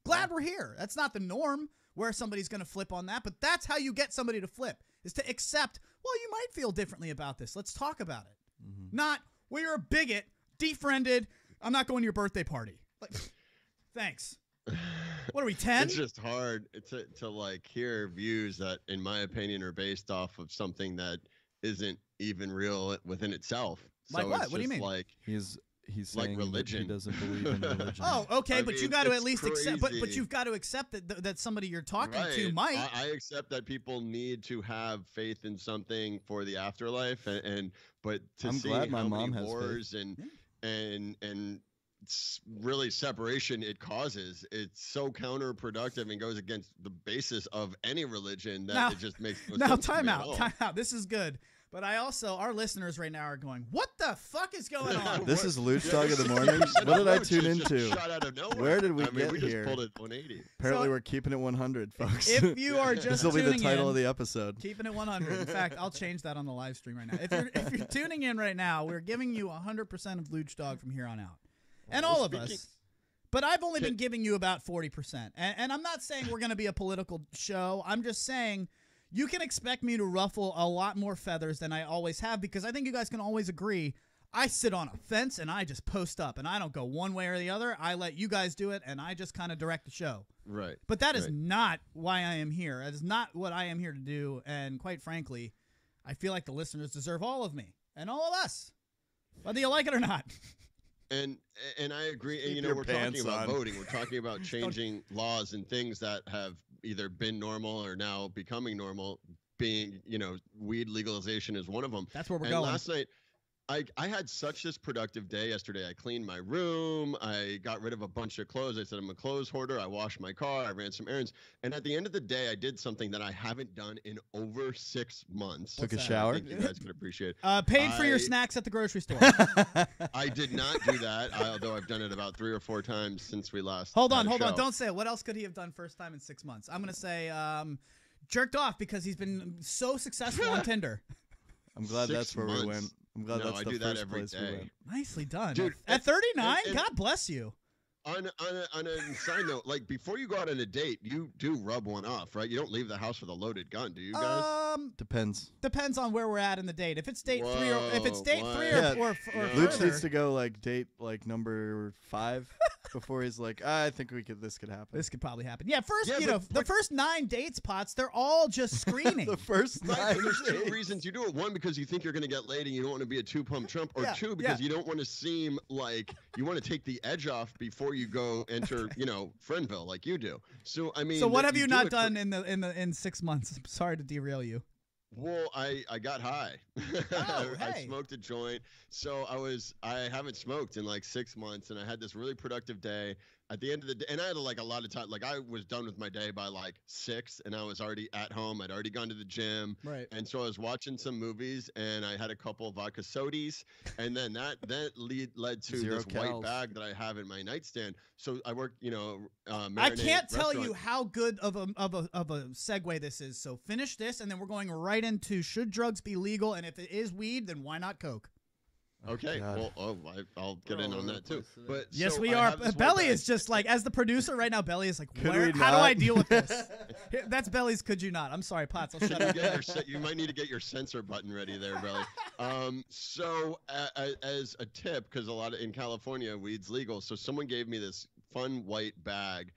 Glad we're here. That's not the norm where somebody's going to flip on that, but that's how you get somebody to flip, is to accept, well, you might feel differently about this. Let's talk about it. Mm-hmm. Not, well, you're a bigot, defriended, I'm not going to your birthday party. Like, thanks. What are we, 10? It's just hard to like hear views that, in my opinion, are based off of something that isn't even real within itself. Like so what? It's What do you just mean? Like He's like saying religion. that he doesn't believe in religion. Oh, okay, but you got to at least accept. But crazy. you've got to accept that somebody you're talking Right. to might. I accept that people need to have faith in something for the afterlife, but to I'm see glad my how mom many has wars and really separation it causes, it's so counterproductive and goes against the basis of any religion that it just makes no now sense to me time at out, all. time out. This is good. But I also, our listeners right now are going, what the fuck is going on? This is Luch Dog in the morning. What did I tune into? Shot out of nowhere. Where did we I mean, get we here? just pulled it 180. Apparently, So- we're keeping it 100, folks. If you are just this will be the tuning title in, of the episode. Keeping it 100. In fact, I'll change that on the live stream right now. If you're tuning in right now, we're giving you 100% of Luch Dog from here on out. And all of us. But I've only been giving you about 40%. And I'm not saying we're going to be a political show. I'm just saying you can expect me to ruffle a lot more feathers than I always have, because I think you guys can always agree I sit on a fence and I just post up and I don't go one way or the other. I let you guys do it and I just kind of direct the show. Right. But that is not why I am here. That is not what I am here to do. And quite frankly, I feel like the listeners deserve all of me and all of us, whether you like it or not. And I agree. And, Keep you know, your we're talking pants about on. voting. We're talking about changing laws and things that have either been normal or now becoming normal. Being, you know, weed legalization is one of them. That's where we're and going. Last night, I had such this productive day yesterday. I cleaned my room. I got rid of a bunch of clothes. I said I'm a clothes hoarder. I washed my car. I ran some errands. And at the end of the day, I did something that I haven't done in over 6 months. Took a that? shower. I think you guys could appreciate. Paid for your snacks at the grocery store. I did not do that, although I've done it about 3 or 4 times since we last. Hold had on. a show. Don't say it. What else could he have done first time in 6 months? I'm going to say jerked off because he's been so successful on Tinder. I'm glad 6 that's where we months. went. I'm glad No, that's I the do that first every place we day. went. Nicely done. Dude, At 39, and- God bless you. On a side note, like before you go out on a date, you do rub one off, right? You don't leave the house with a loaded gun, do you guys? Depends. Depends on where we're at in the date. If it's date Whoa, 3 or if it's date what? 3 Yeah. or Luch further. needs to go like date like number 5 before he's like, I think this could happen. This could probably happen. Yeah, first, Yeah, you but know, the first 9 dates, Pots, they're all just screening. The first Right, night. and there's 2 reasons you do it. One, because you think you're going to get laid and you don't want to be a 2-pump Trump. Or Yeah, 2, because you don't want to seem like you want to take the edge off before you go enter, you know, Friendville like you do. So I mean, So what have you do not it for- done in 6 months? I'm sorry to derail you. Well, I got high. Oh, I hey. smoked a joint. So I haven't smoked in like 6 months, and I had this really productive day. At the end of the day, and I had like a lot of time. Like I was done with my day by like 6, and I was already at home. I'd already gone to the gym, Right. and so I was watching some movies, and I had a couple of vodka sodis, and then that led to 0 this calories. white bag that I have in my nightstand. So I work, you know, I marinade can't tell you restaurant. how good of a segue this is. So finish this, and then we're going right into should drugs be legal, and if it is weed, then why not coke? Okay, God. well, I'll get in on that too. But Yes, so we I are. have this white Belly bag. is just like, as the producer right now, Belly is like, Could where? we How do I not? deal with this? That's Belly's. Could you not? I'm sorry, Pots. I'll shut up. You might need to get your censor button ready there, Belly. So as a tip, because a lot of in California weed's legal, so someone gave me this fun white bag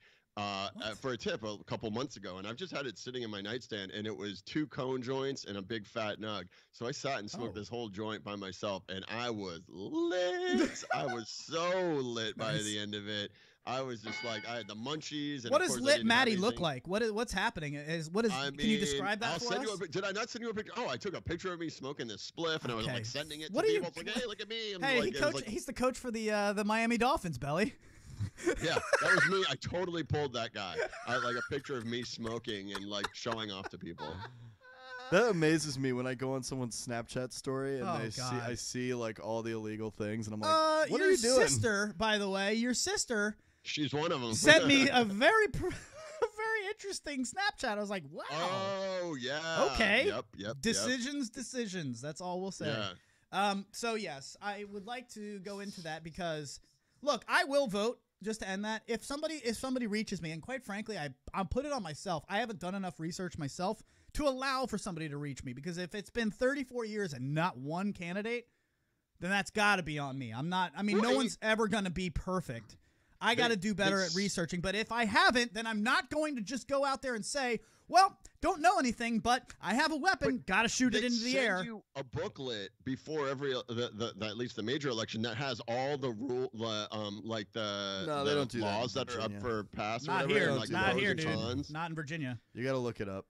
for a tip a couple months ago, and I've just had it sitting in my nightstand, and it was 2 cone joints and a big fat nug. So I sat and smoked this whole joint by myself, and I was lit. I was so lit by Nice. the end of it. I was just like, I had the munchies. And What of does course I lit didn't have Maddie look anything. like? What's happening? I Can you describe that I'll for send us? Did I not send you a picture? Oh, I took a picture of me smoking this spliff, and I was Okay. like sending it What to are you- people. It's like, hey, look at me. I'm Hey, like, it was like, he's the coach for the Miami Dolphins, Belly. yeah, that was me. I totally pulled that guy. I had like a picture of me smoking and like showing off to people. That amazes me when I go on someone's Snapchat story and Oh, I God. see like all the illegal things and I'm like, what your are you doing? sister, by the way, your sister She's one of them. sent me a very interesting Snapchat. I was like, wow. Oh yeah. Okay. Yep. Decisions. That's all we'll say. Yeah. So yes, I would like to go into that because, look, I will vote. Just to end that, if somebody reaches me, and quite frankly, I'll put it on myself. I haven't done enough research myself to allow for somebody to reach me, because if it's been 34 years and not one candidate, then that's got to be on me. No Right. one's ever going to be perfect. I got to do better at researching. But if I haven't, then I'm not going to just go out there and say, well, don't know anything, but I have a weapon. Got to shoot it into the air. They send you a booklet before every at least the major election that has all the rule, like the they don't do laws that that are up for pass. Or Not whatever, here, and, like, not pros here, and dude. cons. Not in Virginia. You got to look it up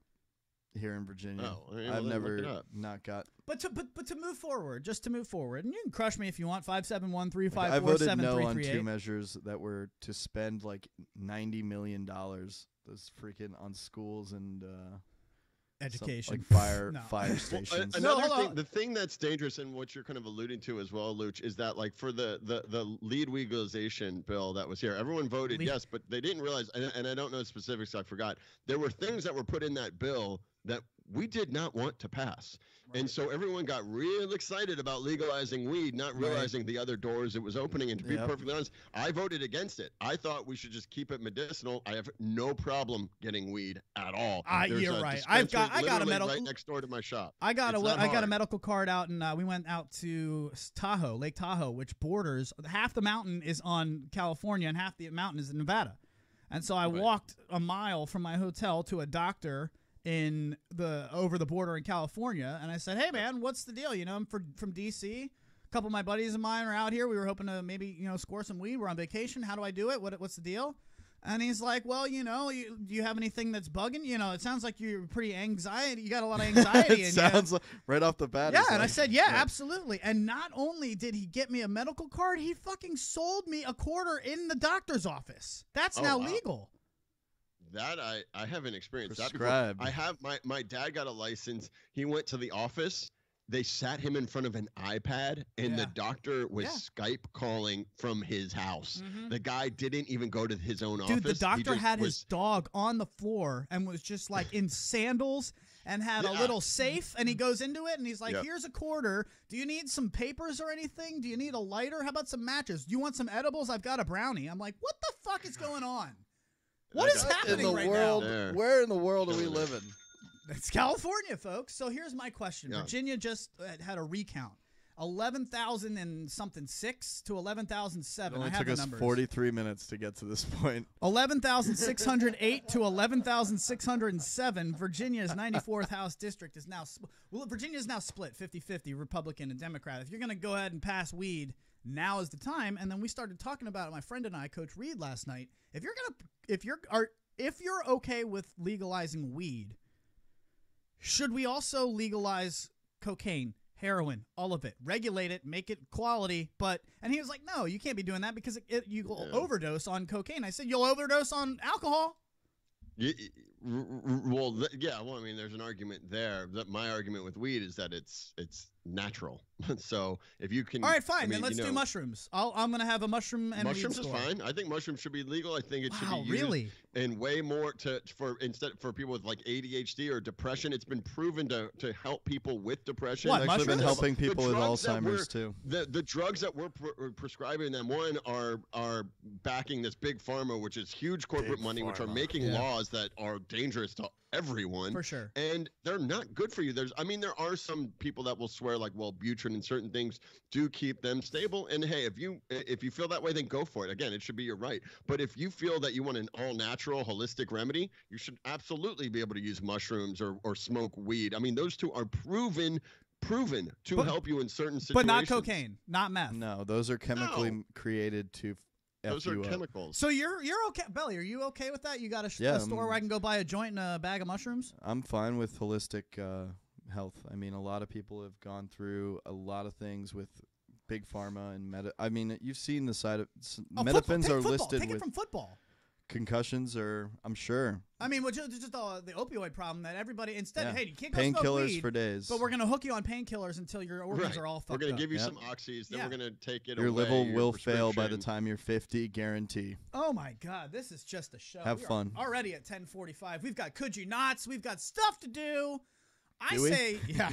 here in Virginia. Oh, well, I've look never it up. not got. But to move forward, just to move forward, and you can crush me if you want. 571-354-7338. I voted no on 2 measures that were to spend like $90 million. Those freaking on schools and education, like No. fire stations. The thing that's dangerous and what you're kind of alluding to as well, Luch, is that like for the lead legalization bill that was here, everyone voted yes, but they didn't realize, and I don't know specifics, I forgot, there were things that were put in that bill that we did not want to pass. And so everyone got real excited about legalizing weed, not realizing the other doors it was opening. And to be perfectly honest, I voted against it. I thought we should just keep it medicinal. I have no problem getting weed at all. You're right. I got a medical right next door to my shop. I got a medical card out, and we went out to Tahoe, Lake Tahoe, which borders half the mountain is on California and half the mountain is in Nevada. And so I walked a mile from my hotel to a doctor in over the border in California, and I said, hey man, what's the deal? I'm from DC. A couple of my buddies of mine are out here. We were hoping to maybe score some weed. We're on vacation. How do I do it? What's the deal? And he's like, well, do you have anything that's bugging? It sounds like you're pretty anxiety. You got a lot of anxiety. It sounds like right off the bat. Yeah, and I said, yeah, absolutely. And not only did he get me a medical card, he fucking sold me a quarter in the doctor's office. That's now legal. That I haven't experienced that before. I have my dad got a license. He went to the office. They sat him in front of an iPad, and the doctor was Skype calling from his house. The guy didn't even go to his own office. Dude, the doctor had his dog on the floor and was just like in sandals and had a little safe, and he goes into it, and he's like, here's a quarter. Do you need some papers or anything? Do you need a lighter? How about some matches? Do you want some edibles? I've got a brownie. I'm like, what the fuck is going on? What is happening right now? Where in the world are we living? It's California, folks. So here's my question. Virginia just had a recount. 11,000 and something 6 to 11,007. It took us 43 minutes to get to this point. 11,608 to 11,607. Virginia's 94th House District is now Virginia is now split 50-50 Republican and Democrat. If you're going to go ahead and pass weed, now is the time. And then we started talking about it, my friend and I, Coach Reed, last night. If you're okay with legalizing weed, should we also legalize cocaine, heroin, all of it, regulate it, make it quality? And he was like, no, you can't be doing that because you'll overdose on cocaine. I said, you'll overdose on alcohol. Well, I mean, there's an argument there. My argument with weed is that it's natural. So if you can, all right, fine. Then let's do mushrooms. I'm gonna have a mushroom and mushrooms weed is store. fine. I think mushrooms should be legal. I think it should be used in way more for people with like ADHD or depression. It's been proven to help people with depression. It's actually been helping people with Alzheimer's too. The drugs that we're prescribing them, one are backing this big pharma, which is huge corporate money, which are making laws that are dangerous to everyone. For sure. And they're not good for you. There are some people that will swear like, well, Butrin and certain things do keep them stable. And hey, if you feel that way, then go for it. Again, it should be your right. But if you feel that you want an all-natural, holistic remedy, you should absolutely be able to use mushrooms or smoke weed. I mean, those two are proven to help you in certain situations. But not cocaine, not meth. No, those are chemically created to those are chemicals. So you're okay, Belly? Are you okay with that? You got a store where I can go buy a joint and a bag of mushrooms? I'm fine with holistic health. I mean, a lot of people have gone through a lot of things with big pharma and I mean, you've seen the side of Metafins are listed Take with it from football. Concussions, or I'm sure. I mean, just the opioid problem that everybody hey, you can't go painkillers weed, for days. But we're gonna hook you on painkillers until your organs are all fucked up. We're gonna give you some oxys, then we're gonna take it your away. Your liver will fail by the time you're 50, guarantee. Oh my God, this is just a show. Have fun. Already at 10:45, we've got Could You Nots, we've got stuff to do. We've got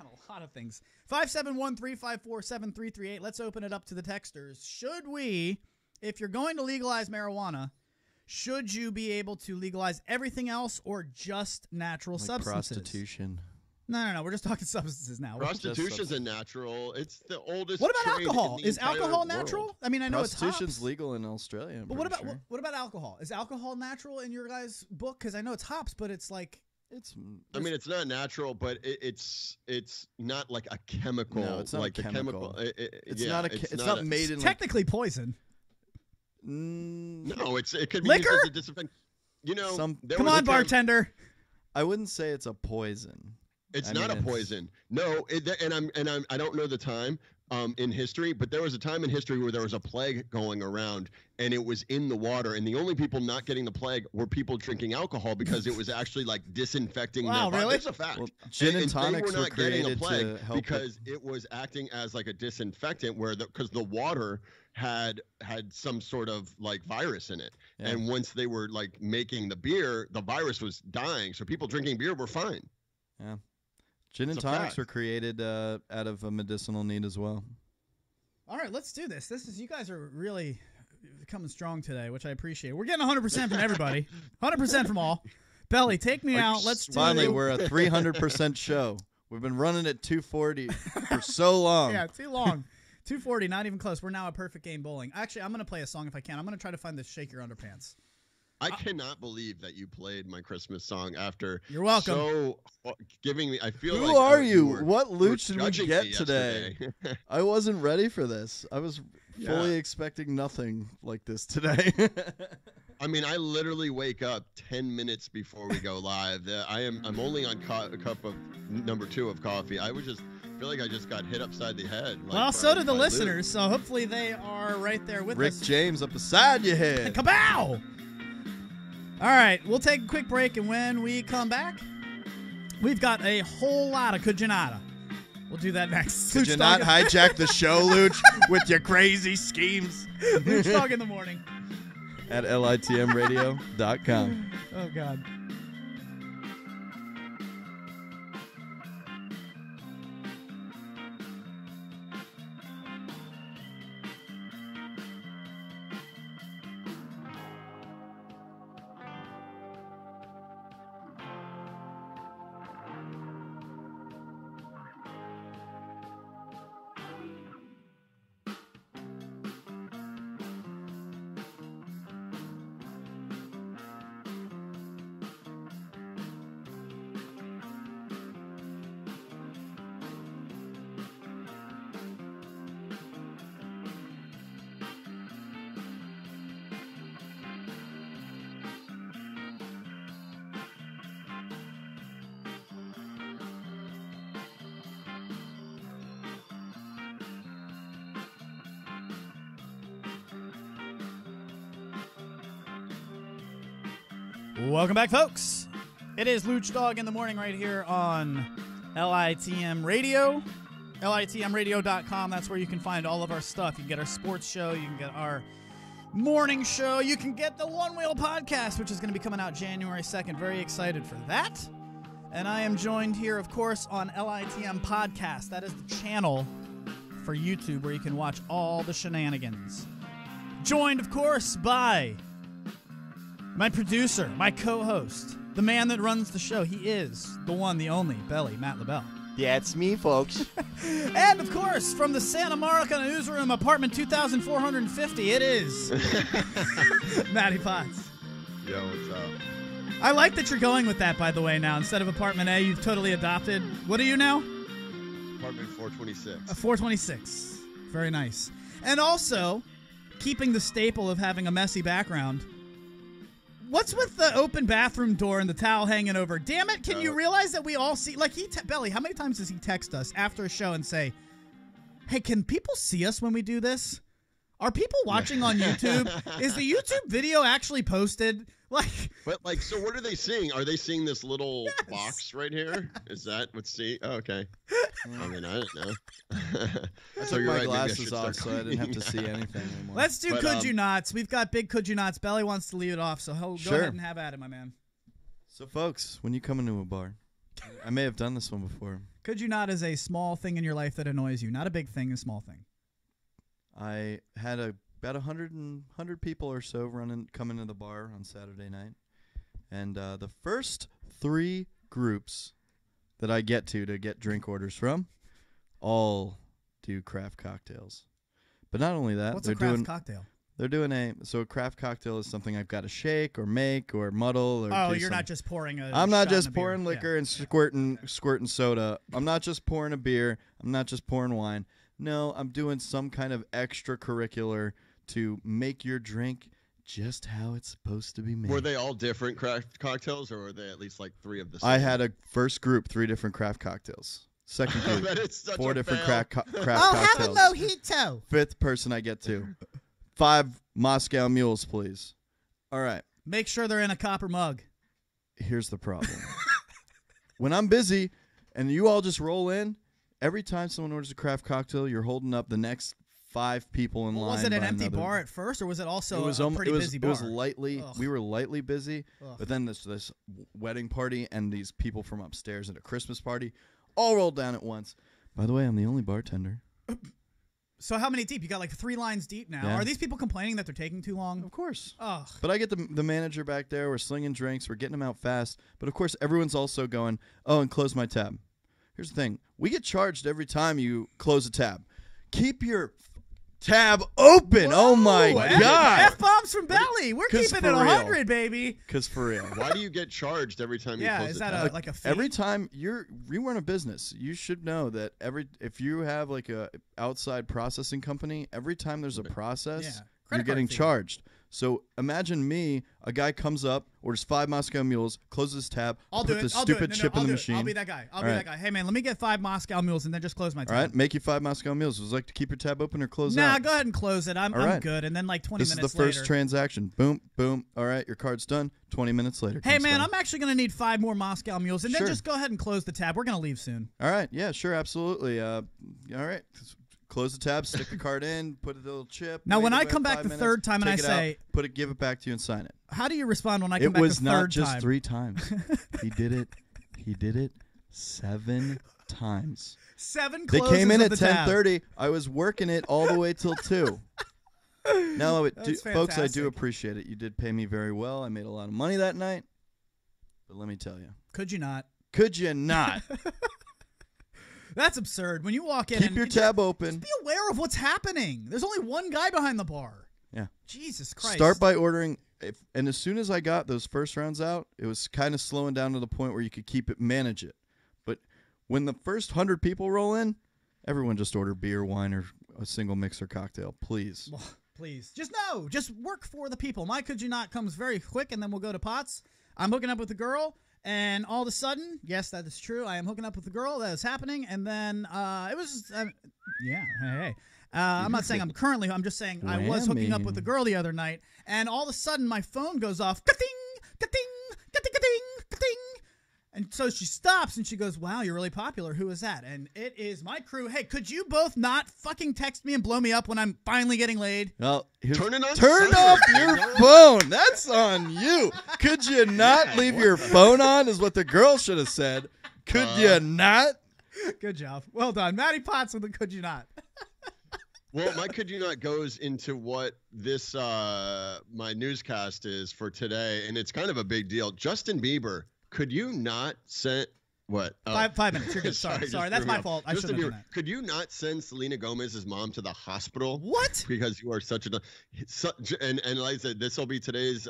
a lot of things. 571-354-7338. Let's open it up to the texters. Should we, if you're going to legalize marijuana, should you be able to legalize everything else or just natural substances? Prostitution. No. We're just talking substances now. Prostitution's a natural. It's the oldest. What about trade alcohol? in the Is entire alcohol world. natural? I mean, I know it's Prostitution's hops. legal in Australia. But what about alcohol? Is alcohol natural in your guys' book? Because I know it's hops, but it's like I mean, it's not natural, but it's not like a chemical. No, it's not like a chemical. It's not a. It's not made in. Technically poison. No, it could be liquor? used as a disinfectant. You know, Come on, bartender. I wouldn't say it's a poison. It's not a poison. No, I don't know the time in history, but there was a time in history where there was a plague going around, and it was in the water, and the only people not getting the plague were people drinking alcohol because it was actually like disinfecting their body. Really? It's a fact. Well, gin and they tonics were not created getting a plague to help because it was acting as like a disinfectant, because the water had some sort of like virus in it, and once they were like making the beer, the virus was dying. So people drinking beer were fine. Yeah. Gin and tonics were created out of a medicinal need as well. All right, let's do this. You guys are really coming strong today, which I appreciate. We're getting 100% from everybody. 100% from all. Belly, take me out. Let's do Finally, we're a 300% show. We've been running at 240 for so long. Yeah, too long. 240, not even close. We're now a perfect game bowling. Actually, I'm going to play a song if I can. I'm going to try to find the Shake Your Underpants. I cannot believe that you played my Christmas song after. You're welcome. So giving me, I feel Who like. Who are you? Were, what loot did we judging get me today? I wasn't ready for this. I was fully expecting nothing like this today. I mean, I literally wake up 10 minutes before we go live. I'm only on a cup of number 2 of coffee. I feel like I just got hit upside the head. Well, so did the listeners. So hopefully they are right there with Rick us. James up beside your head. Kabow! All right, we'll take a quick break, and when we come back, we've got a whole lot of Could You Nada. We'll do that next. Could you not hijack the show, Luch, with your crazy schemes? Luch Dog in the morning. At litmradio.com. Oh, God. Welcome back, folks. It is Luch Dog in the morning right here on LITM Radio. LITMradio.com. That's where you can find all of our stuff. You can get our sports show. You can get our morning show. You can get the One Wheel Podcast, which is going to be coming out January 2nd. Very excited for that. And I am joined here, of course, on LITM Podcast. That is the channel for YouTube where you can watch all the shenanigans. Joined, of course, by my producer, my co-host, the man that runs the show. He is the one, the only, Belly, Matt LaBelle. That's me, folks. And, of course, from the Santa Monica newsroom, apartment 2450, it is Matty Potts. Yo, what's up? I like that you're going with that, by the way, now. Instead of apartment A, you've totally adopted. What are you now? Apartment 426. 426. Very nice. And also, keeping the staple of having a messy background, what's with the open bathroom door and the towel hanging over? Damn it, can you realize that we all see... Like, Belly, how many times does he text us after a show and say, hey, can people see us when we do this? Are people watching on YouTube? Is the YouTube video actually posted? So what are they seeing? Are they seeing this little box right here? Is that what's see? Oh, okay. I mean, I don't know. I took my glasses off, so I didn't have to see anything anymore. Let's do Could You Nots. We've got big Could You Nots. Belly wants to lead it off, so go ahead and have at it, my man. So, folks, when you come into a bar, I may have done this one before. Could you not is a small thing in your life that annoys you? Not a big thing, a small thing. I had about 100 people or so come into the bar on Saturday night. And the first 3 groups that I get to get drink orders from all do craft cocktails. But not only that, What's a craft cocktail? They're doing a craft cocktail is something I've got to shake or make or muddle or. Oh, do you're some, not just pouring a. I'm not shot just in a beer. pouring liquor Yeah. and squirting soda. I'm not just pouring a beer. I'm not just pouring wine. No, I'm doing some kind of extracurricular to make your drink just how it's supposed to be made. Were they all different craft cocktails, or were they at least like 3 of the same? I had a first group 3 different craft cocktails. Second I group bet it's such 4 a different fail. craft Oh, cocktails. have a mojito. 5th person I get to 5 Moscow Mules, please. All right. Make sure they're in a copper mug. Here's the problem. When I'm busy and you all just roll in, every time someone orders a craft cocktail, you're holding up the next 5 people in line. Was it an by empty another. bar at first, or was it also It was a pretty busy bar? It was lightly. Ugh. We were lightly busy, Ugh. but then this wedding party and these people from upstairs at a Christmas party all rolled down at once. By the way, I'm the only bartender. So how many deep? You got like 3 lines deep now. Yeah. Are these people complaining that they're taking too long? Of course. Oh, But I get the manager back there. We're slinging drinks. We're getting them out fast. But of course, everyone's also going, oh, and close my tab. Here's the thing. We get charged every time you close a tab. Keep your tab open. Oh, my God. F-bombs from Belly. We're 'Cause keeping it for real. 100, baby. Because for real. Why do you get charged every time you Yeah, close is the that tab? like a fee? Every time you run a business, you should know that if you have like a outside processing company, every time there's a process, Yeah. you're Credit card getting fee. charged. So imagine me, a guy comes up, orders 5 Moscow Mules, closes his tab, I'll put do it. the I'll do it. stupid No, chip I'll in the do it. machine. I'll be that guy. I'll be All that guy. Hey, man, let me get 5 Moscow Mules and then just close my tab. All right, make you 5 Moscow Mules. Would you like to keep your tab open or close Nah, out? go ahead and close it. I'm All right. good. And then like 20 This is minutes the first later. transaction. Boom, boom. All right, your card's done. 20 minutes later. Hey, comes man, five. I'm actually going to need 5 more Moscow Mules. And then Sure. just go ahead and close the tab. We're going to leave soon. All right, yeah, sure, absolutely. All right, close the tab, stick the card in, put a little chip. Now, wait when I about come back 5 the minutes, third time and take I it out, say- give it back to you and sign it. How do you respond when I come It back was the not third just time? 3 times. He did it 7 times. 7 They closes came in of at the tab. 10:30. I was working it all the way till 2. No, That's folks, I fantastic. do appreciate it. You did pay me very well. I made a lot of money that night. But let me tell you, Could you not? could you not That's absurd. When you walk in keep and your just tab open? be aware of what's happening. There's only one guy behind the bar. Yeah. Jesus Christ. Start by ordering, and as soon as I got those first rounds out, it was kind of slowing down to the point where you could manage it. But when the first 100 people roll in, everyone just order beer, wine, or a single mixer cocktail, please. Please. Just work for the people. My Could You Not comes very quick, and then we'll go to Pots. I'm hooking up with a girl, and all of a sudden, yes, that is true. I am hooking up with a girl. That is happening. And then it was, yeah, hey. I'm not saying I'm currently, I'm just saying I was hooking up with a girl the other night, and all of a sudden my phone goes off. Ka-ting, ka-ting, ka-ting, ka-ting, ka-ting. And so she stops and she goes, wow, you're really popular. Who is that? And it is my crew. Hey, could you both not fucking text me and blow me up when I'm finally getting laid? Well, Turn it on turn silent, off you your know? phone. That's on you. Could you not leave your phone on? Is what the girl should have said. Could you not? Good job. Well done. Matty Potts with the Could You Not. Well, my Could You Not goes into what this my newscast is for today, and it's kind of a big deal. Justin Bieber, could you not send what? 5 minutes. You're good. Sorry. just That's threw me my off. fault. I should Justin have Bieber, done that. could you not send Selena Gomez's mom to the hospital? What? Because you are such a and like I said, this will be today's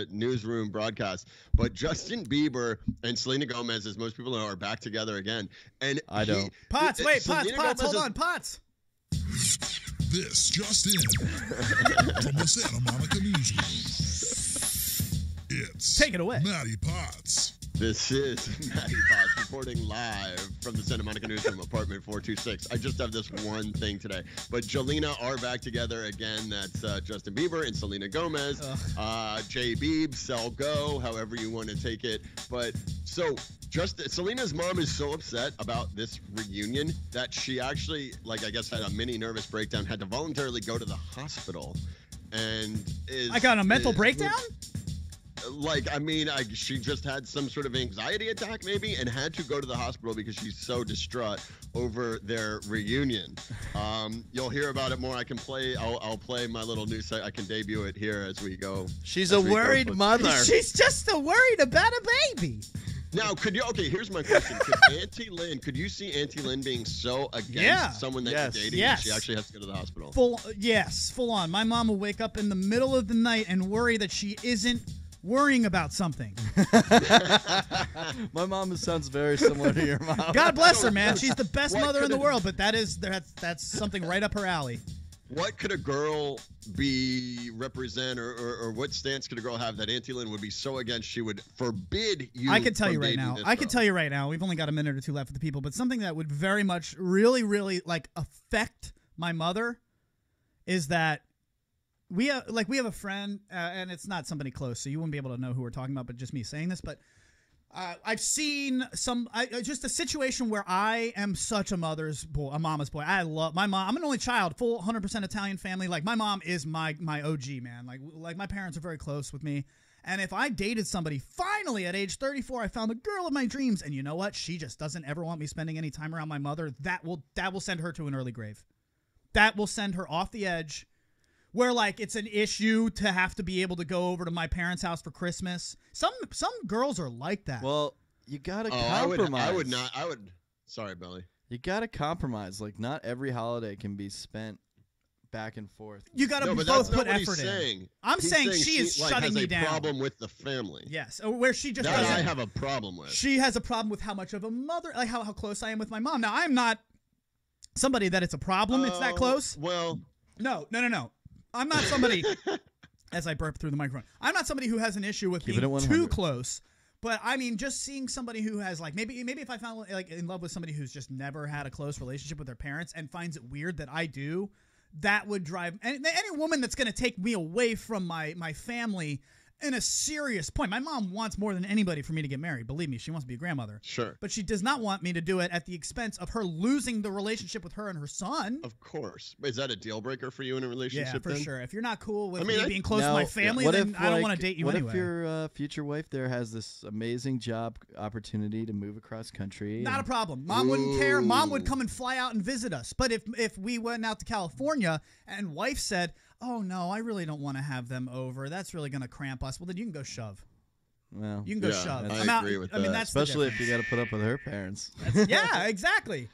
newsroom broadcast. But Justin Bieber and Selena Gomez, as most people know, are back together again. And I don't. Potts, wait, Potts, Selena Potts, Gomez hold is- on, Potts. This just in from the Santa Monica Newsroom. It's Take it away. Matty Potts. This is Matty Potts reporting live from the Santa Monica Newsroom, apartment 426. I just have this one thing today. But Jelena are back together again. That's Justin Bieber and Selena Gomez. J. Beeb, Sel Go, however you want to take it. But so Selena's mom is so upset about this reunion that she actually, like, I guess had a mini nervous breakdown, had to voluntarily go to the hospital. And is I got a mental breakdown? Like, I mean, she just had some sort of anxiety attack maybe and had to go to the hospital because she's so distraught over their reunion. You'll hear about it more. I'll play my little news site. I can debut it here as we go. She's as a we go. worried mother. She's just worried about a baby. Now, here's my question. Could you see Auntie Lynn being so against someone that you're dating that she actually has to go to the hospital? Full on. My mom will wake up in the middle of the night and worry that she isn't worrying about something. My mom sounds very similar to your mom. God bless her, man. She's the best mother in the world, but that's something right up her alley. What could a girl represent, or what stance could a girl have that Auntie Lynn would be so against she would forbid you? I can tell you right now. We've only got a minute or two left for the people, but something that would very much, really, really affect my mother is that we have a friend, and it's not somebody close, so you wouldn't be able to know who we're talking about, but just me saying this, but. I've seen just a situation where I am such a mama's boy. I love my mom. I'm an only child, full 100% Italian family. Like, my mom is my OG, man. Like my parents are very close with me. And if I dated somebody, finally at age 34, I found the girl of my dreams. And you know what? She just doesn't ever want me spending any time around my mother. That will send her to an early grave. That will send her off the edge. Where, it's an issue to have to be able to go over to my parents' house for Christmas. Some girls are like that. Well, you gotta compromise. I would. Sorry, Belly. You gotta compromise. Not every holiday can be spent back and forth. You gotta both put effort in. I'm saying she is shutting me down. Has a problem with the family. Yes, where she just doesn't. I have a problem with. She has a problem with how much of a mother, how close I am with my mom. Now, I'm not somebody that it's a problem. It's that close. Well, no. I'm not somebody, as I burp through the microphone, I'm not somebody who has an issue with being too close. But, I mean, just seeing somebody who has, maybe if I found, in love with somebody who's just never had a close relationship with their parents and finds it weird that I do, that would drive any woman that's going to take me away from my family in a serious point. My mom wants more than anybody for me to get married. Believe me, she wants to be a grandmother. Sure. But she does not want me to do it at the expense of her losing the relationship with her and her son. Of course. Is that a deal breaker for you in a relationship? Yeah, for then? sure. If you're not cool with me being close to my family, then I don't want to date you anyway. What if your future wife there has this amazing job opportunity to move across country? Not a problem. Mom wouldn't care. Mom would come and fly out and visit us. But if we went out to California and wife said, oh, no, I really don't want to have them over. That's really going to cramp us. Well, then you can go shove. Well, you can go shove. I agree with that. I mean, that's especially if you got to put up with her parents. Yeah, exactly.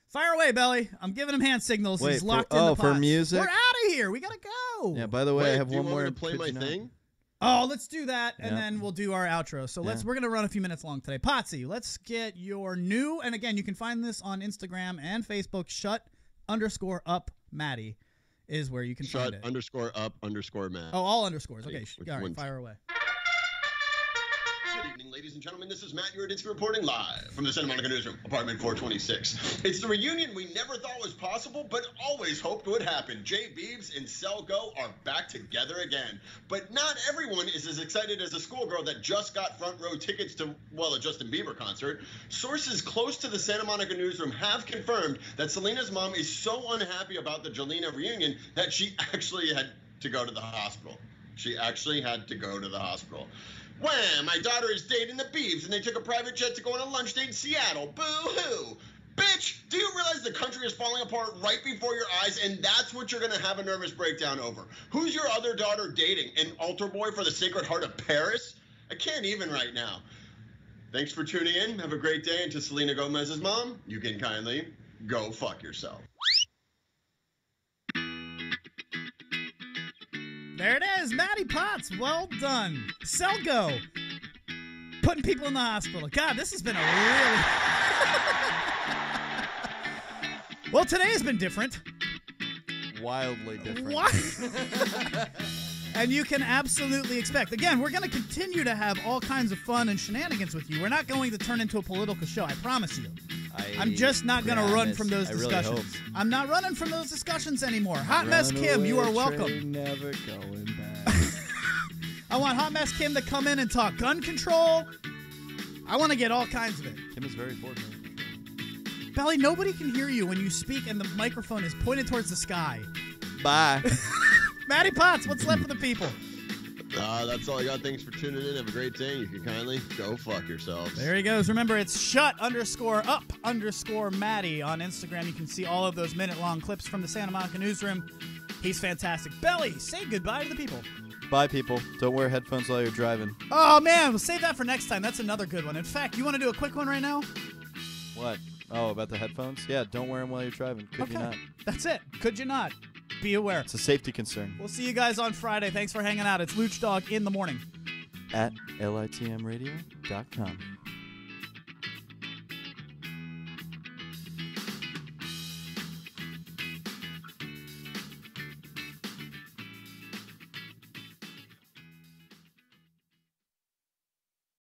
Fire away, Belly. I'm giving him hand signals. Wait, he's locked in the for pots. music? We're out of here. We got to go. Yeah, by the way, I have one more. To play my thing? Oh, let's do that, and then we'll do our outro. So we're going to run a few minutes long today. Potsy, let's get your new, and again, you can find this on Instagram and Facebook, _up Maddie. Is where you can find it. _up_Matt. Oh, all underscores. Okay, all right, fire away. Good evening, ladies and gentlemen. This is Matt Ureditsky reporting live from the Santa Monica Newsroom, apartment 426. It's the reunion we never thought was possible, but always hoped would happen. Jay Beebs and Selgo are back together again. But not everyone is as excited as a schoolgirl that just got front row tickets to, a Justin Bieber concert. Sources close to the Santa Monica Newsroom have confirmed that Selena's mom is so unhappy about the Jelena reunion that she actually had to go to the hospital. Wham! My daughter is dating the Biebs, and they took a private jet to go on a lunch date in Seattle. Boo-hoo! Bitch, do you realize the country is falling apart right before your eyes, and that's what you're going to have a nervous breakdown over? Who's your other daughter dating? An altar boy for the Sacred Heart of Paris? I can't even right now. Thanks for tuning in. Have a great day. And to Selena Gomez's mom, you can kindly go fuck yourself. There it is, Maddie Potts. Well done. Selgo. Putting people in the hospital. God, this has been a really... Well, today has been different. Wildly different. What? And you can absolutely expect. Again, we're going to continue to have all kinds of fun and shenanigans with you. We're not going to turn into a political show, I promise you. I'm just not going to run from those discussions. Really I'm not running from those discussions anymore. Hot Mess Kim, you are welcome. Never going back. I want Hot Mess Kim to come in and talk gun control. I want to get all kinds of it. Kim is very fortunate. Belly, nobody can hear you when you speak and the microphone is pointed towards the sky. Bye. Maddie Potts, what's left for the people? That's all I got. Thanks for tuning in. Have a great day. You can kindly go fuck yourselves. There he goes. Remember, it's _up_Maddie on Instagram. You can see all of those minute-long clips from the Santa Monica Newsroom. He's fantastic. Belly, say goodbye to the people. Bye, people. Don't wear headphones while you're driving. Oh, man. We'll save that for next time. That's another good one. In fact, you want to do a quick one right now? What? Oh, about the headphones? Yeah, don't wear them while you're driving. Could you not? That's it. Could you not? Be aware. It's a safety concern. We'll see you guys on Friday. Thanks for hanging out. It's Luch Dog in the morning. At litmradio.com.